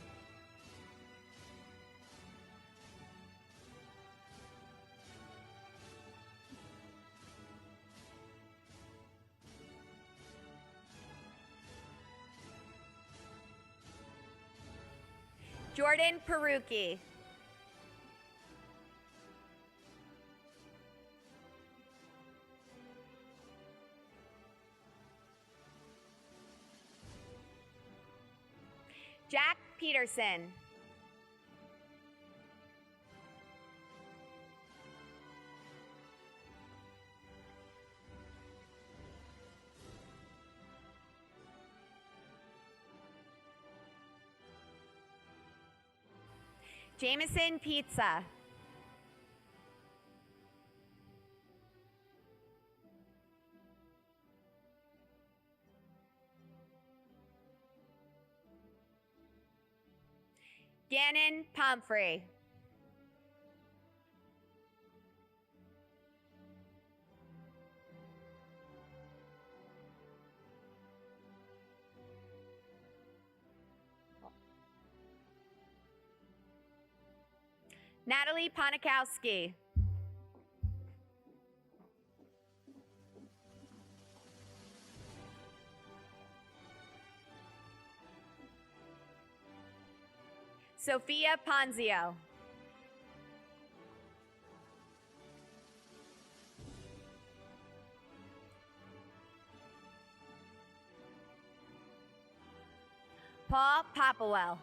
Speaker 5: Jordan Peruki. Jack Peterson. Jameson Pizza. Gannon Pomfrey. Natalie Ponikowski. Sophia Ponzio. Paul Popplewell.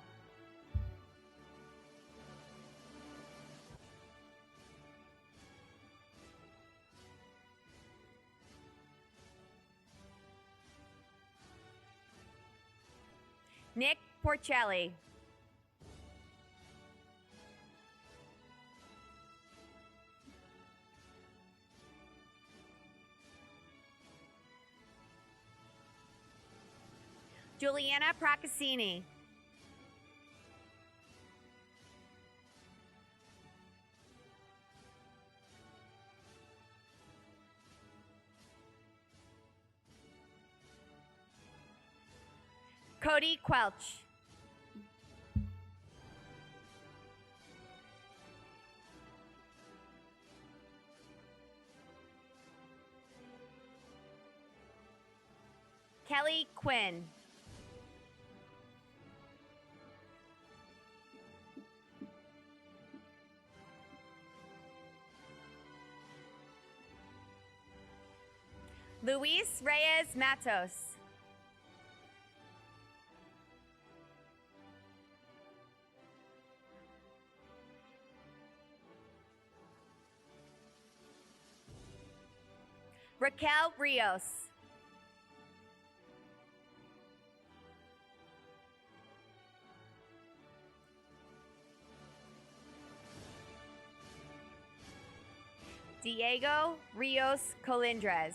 Speaker 5: Nick Porcelli. Juliana Procaccini. Cody Quelch. Kelly Quinn. Luis Reyes Matos. Raquel Rios. Diego Rios Colindres.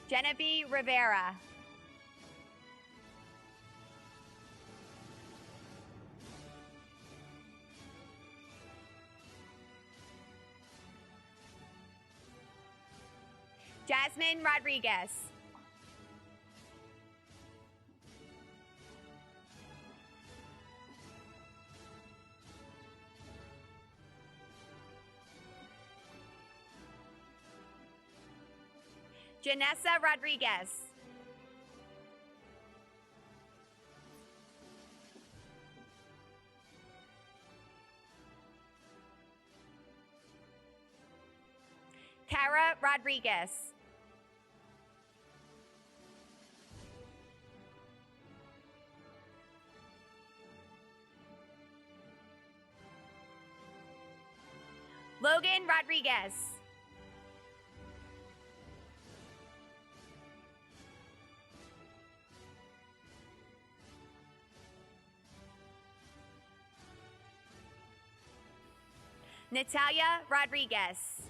Speaker 5: Genevieve Rivera. Jasmine Rodriguez. Janessa Rodriguez. Cara Rodriguez. Logan Rodriguez. Natalia Rodriguez.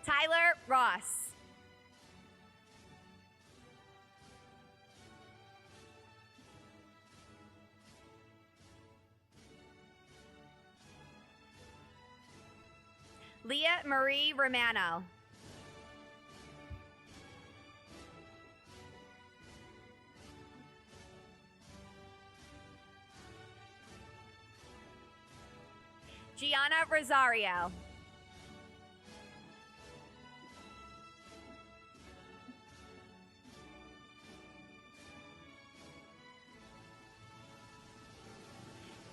Speaker 5: Tyler Ross. Leah Marie Romano. Gianna Rosario.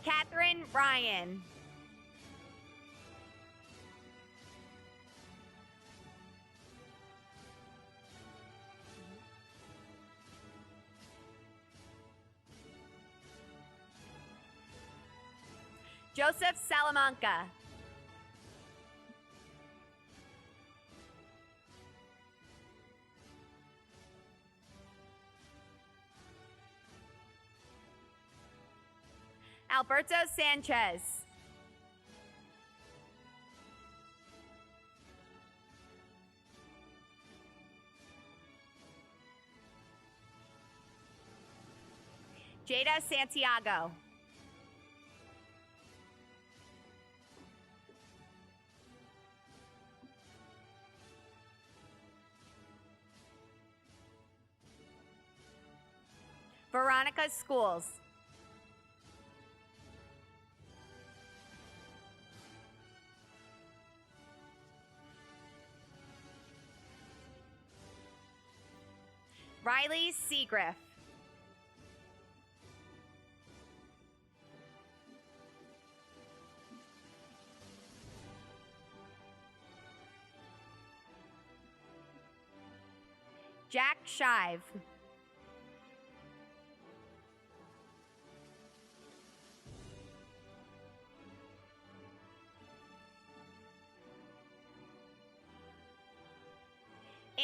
Speaker 5: Catherine Ryan. Joseph Salamanca. Alberto Sanchez. Jada Santiago. Veronica Schools. Riley Seagriff. Jack Shive.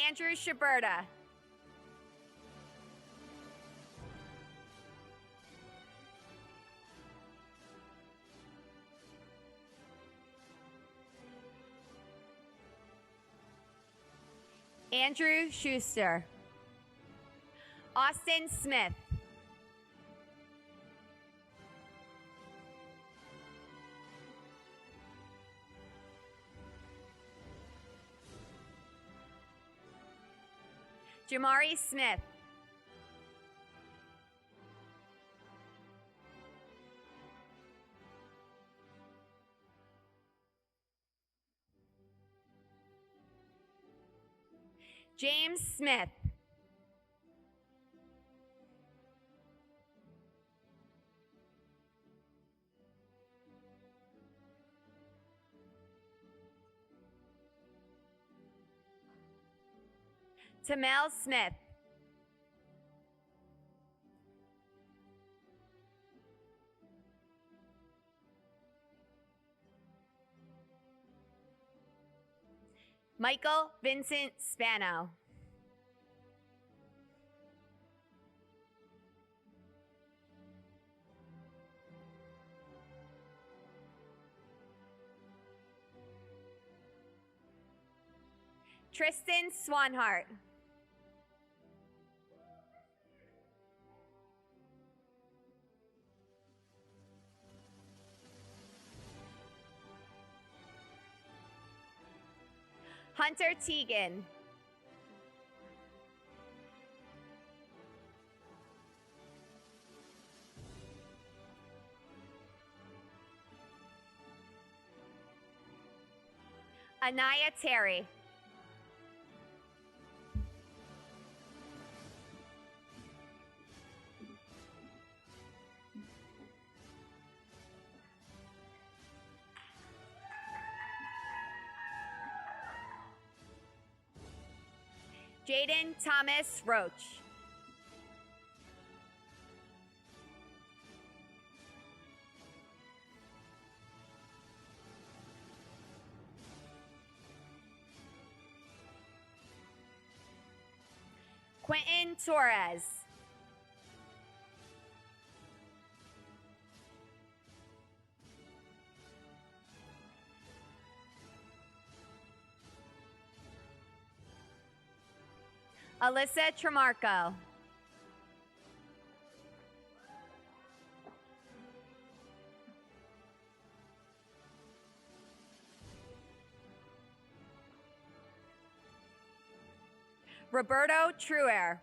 Speaker 5: Andrew Shaberta. Andrew Schuster. Austin Smith. Jamari Smith. James Smith. Tamel Smith. Michael Vincent Spano. Tristan Swanhart. Hunter Teagan. Anaya Terry. Jaden Thomas Roach. Quentin Torres. Alyssa Tremarco. Roberto Truer.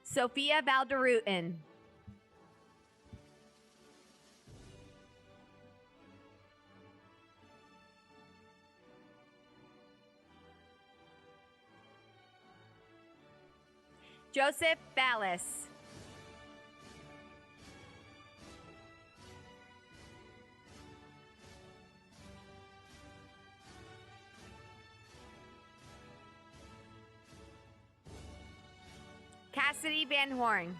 Speaker 5: Sophia Valderutin. Joseph Ballas. Cassidy Van Horn.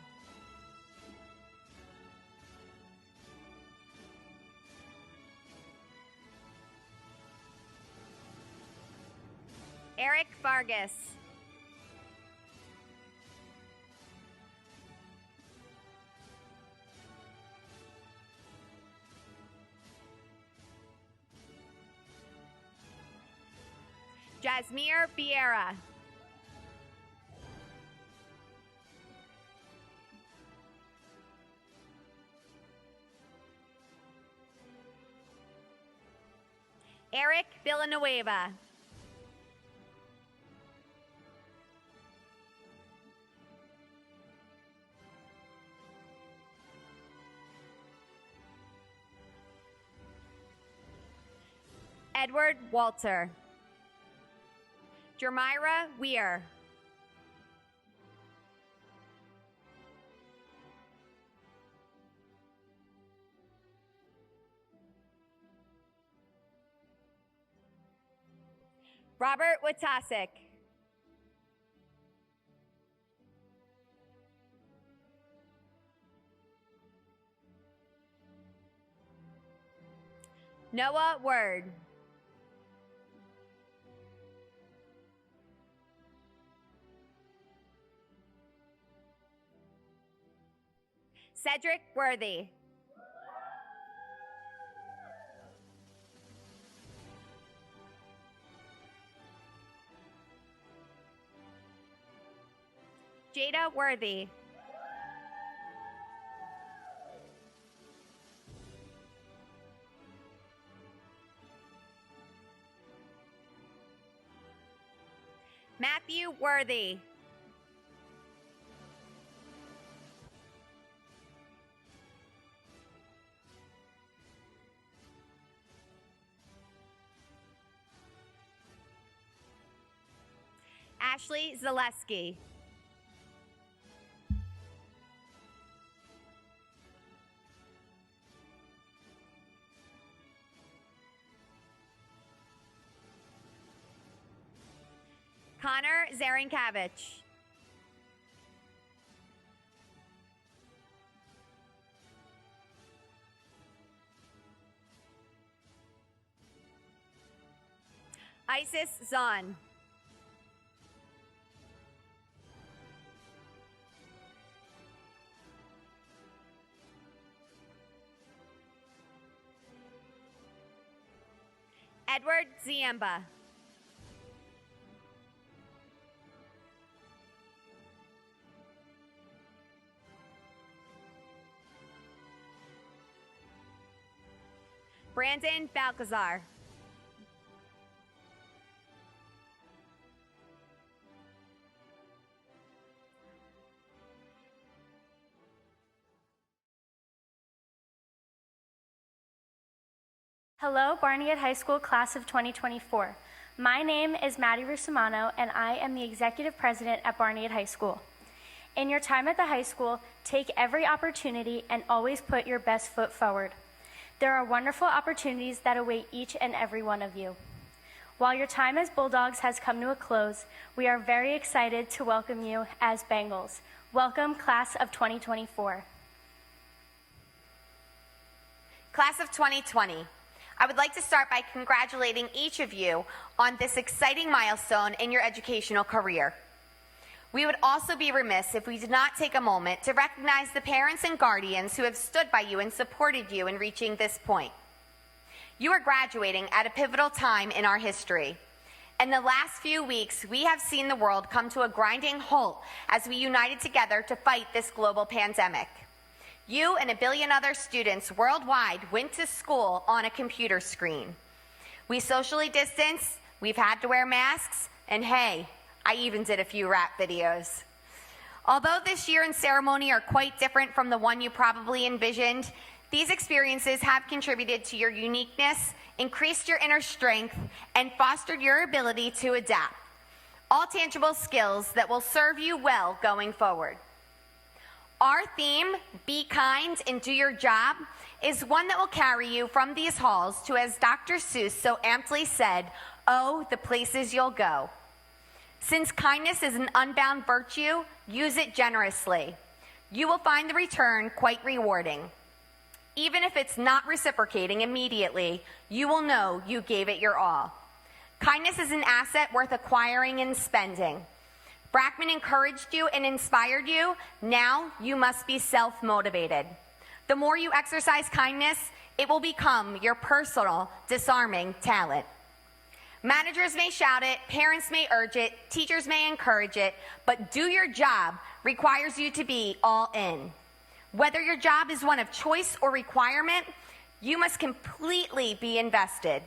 Speaker 5: Erich Vargas. Jasmine Vieira. Eric Villanueva. Edward Walter. Jermira Weir. Robert Watasik. Noah Word. Cedric Worthy. Jada Worthy. Matthew Worthy. Ashley Zaleski. Connor Zarinkavich. Isis Zahn. Edward Ziemba. Brandon Balcazar.
Speaker 11: Hello, Barnegat High School Class of 2024. My name is Maddie Rusumano, and I am the Executive President at Barnegat High School. In your time at the high school, take every opportunity and always put your best foot forward. There are wonderful opportunities that await each and every one of you. While your time as Bulldogs has come to a close, we are very excited to welcome you as Bengals. Welcome, Class of 2024.
Speaker 3: Class of 2020. I would like to start by congratulating each of you on this exciting milestone in your educational career. We would also be remiss if we did not take a moment to recognize the parents and guardians who have stood by you and supported you in reaching this point. You are graduating at a pivotal time in our history.
Speaker 5: In the last few weeks, we have seen the world come to a grinding halt as we united together to fight this global pandemic. You and a billion other students worldwide went to school on a computer screen. We socially distanced, we've had to wear masks, and hey, I even did a few rap videos. Although this year and ceremony are quite different from the one you probably envisioned, these experiences have contributed to your uniqueness, increased your inner strength, and fostered your ability to adapt. All tangible skills that will serve you well going forward. Our theme, Be Kind and Do Your Job, is one that will carry you from these halls to, as Dr. Seuss so amply said, oh, the places you'll go. Since kindness is an unbound virtue, use it generously. You will find the return quite rewarding. Even if it's not reciprocating immediately, you will know you gave it your all. Kindness is an asset worth acquiring and spending. Brackman encouraged you and inspired you. Now you must be self-motivated. The more you exercise kindness, it will become your personal disarming talent. Managers may shout it, parents may urge it, teachers may encourage it, but do your job requires you to be all in. Whether your job is one of choice or requirement, you must completely be invested.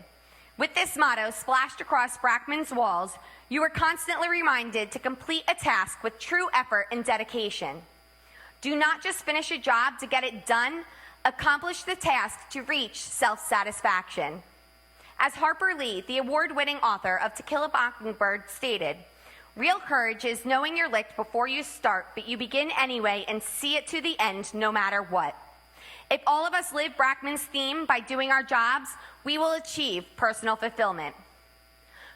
Speaker 5: With this motto splashed across Brackman's walls, you are constantly reminded to complete a task with true effort and dedication. Do not just finish a job to get it done, accomplish the task to reach self-satisfaction. As Harper Lee, the award-winning author of To Kill a Mockingbird, stated, real courage is knowing you're licked before you start, but you begin anyway and see it to the end no matter what. If all of us live Brackman's theme by doing our jobs, we will achieve personal fulfillment.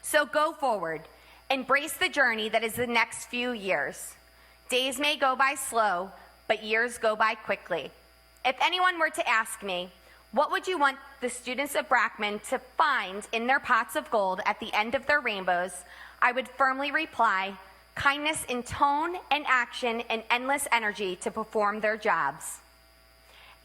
Speaker 5: So go forward. Embrace the journey that is the next few years. Days may go by slow, but years go by quickly. If anyone were to ask me, what would you want the students of Brackman to find in their pots of gold at the end of their rainbows, I would firmly reply, kindness in tone and action and endless energy to perform their jobs.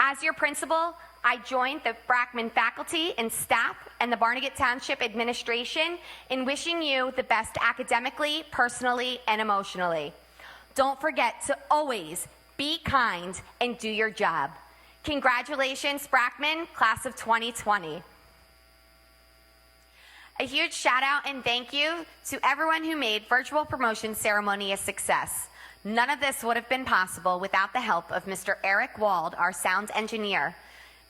Speaker 5: As your principal, I joined the Brackman faculty and staff and the Barnegat Township administration in wishing you the best academically, personally, and emotionally. Don't forget to always be kind and do your job. Congratulations, Brackman, class of 2020. A huge shout out and thank you to everyone who made virtual promotion ceremony a success. None of this would have been possible without the help of Mr. Erich Wald, our sound engineer,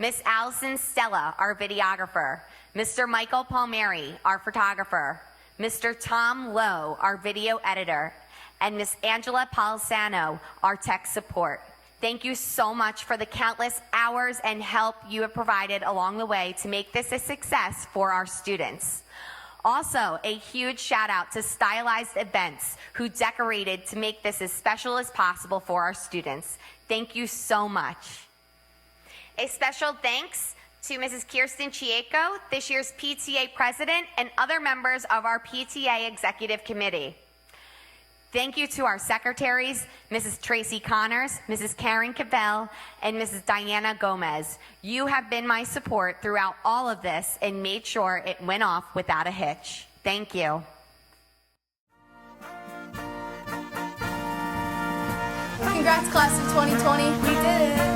Speaker 5: Miss Allison Stella, our videographer, Mr. Michael Palmieri, our photographer, Mr. Tom Lowe, our video editor, and Miss Angela Polisano, our tech support. Thank you so much for the countless hours and help you have provided along the way to make this a success for our students. Also, a huge shout out to Stylized Events, who decorated to make this as special as possible for our students. Thank you so much. A special thanks to Mrs. Kirsten Chieco, this year's PTA president, and other members of our PTA executive committee. Thank you to our secretaries, Mrs. Tracy Connors, Mrs. Karen Cabell, and Mrs. Diana Gomez. You have been my support throughout all of this and made sure it went off without a hitch. Thank you.
Speaker 1: Congrats, class of 2020. We did it.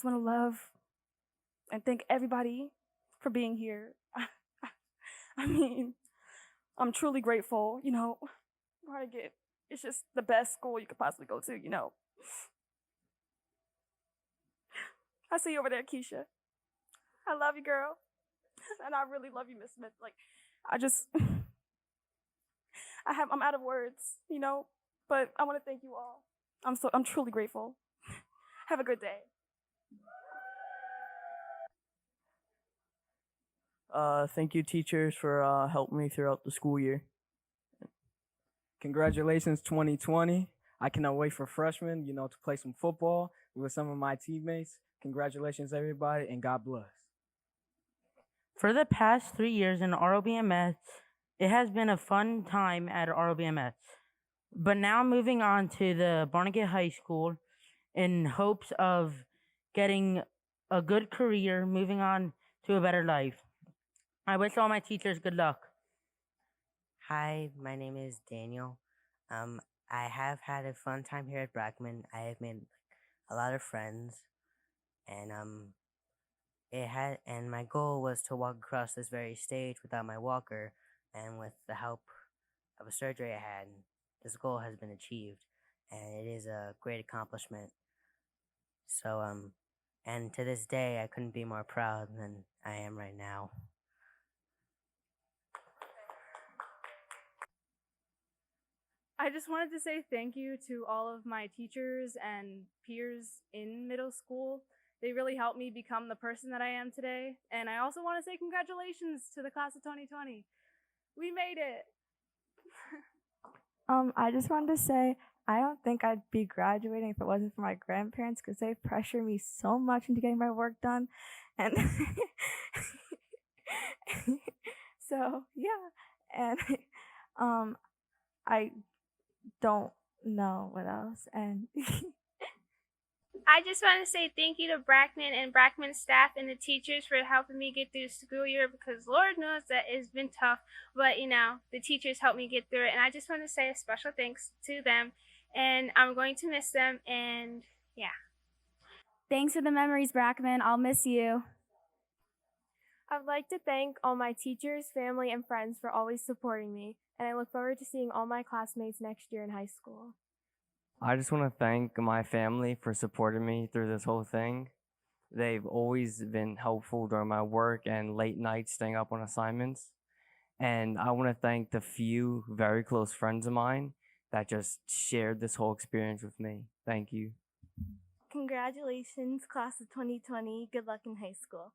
Speaker 12: just want to love and thank everybody for being here. I mean, I'm truly grateful, Barnegat, it's just the best school you could possibly go to. I see you over there, Keisha. I love you, girl. And I really love you, Miss Smith. I'm out of words, but I want to thank you all. I'm truly grateful. Have a good day.
Speaker 13: Thank you, teachers, for helping me throughout the school year. Congratulations, 2020. I cannot wait for freshmen, to play some football with some of my teammates. Congratulations, everybody, and God bless.
Speaker 14: For the past 3 years in ROBMS, it has been a fun time at ROBMS. But now moving on to the Barnegat High School in hopes of getting a good career, moving on to a better life. I wish all my teachers good luck.
Speaker 15: Hi, my name is Daniel. I have had a fun time here at Brackman. I have made a lot of friends, and my goal was to walk across this very stage without my walker, and with the help of a surgery I had, this goal has been achieved, and it is a great accomplishment. So, and to this day, I couldn't be more proud than I am right now.
Speaker 16: I just wanted to say thank you to all of my teachers and peers in middle school. They really helped me become the person that I am today. And I also want to say congratulations to the class of 2020. We made it.
Speaker 17: I just wanted to say I don't think I'd be graduating if it wasn't for my grandparents, because they pressure me so much into getting my work done. And so yeah. And I don't know what else. And
Speaker 18: I just want to say thank you to Brackman and Brackman staff and the teachers for helping me get through the school year, because Lord knows that it's been tough, but the teachers helped me get through it, and I just want to say a special thanks to them, and I'm going to miss them, and yeah.
Speaker 19: Thanks for the memories, Brackman. I'll miss you.
Speaker 1: I'd like to thank all my teachers, family, and friends for always supporting me, and I look forward to seeing all my classmates next year in high school.
Speaker 20: I just want to thank my family for supporting me through this whole thing. They've always been helpful during my work and late nights staying up on assignments. And I want to thank the few very close friends of mine that just shared this whole experience with me. Thank you.
Speaker 11: Congratulations, class of 2020. Good luck in high school.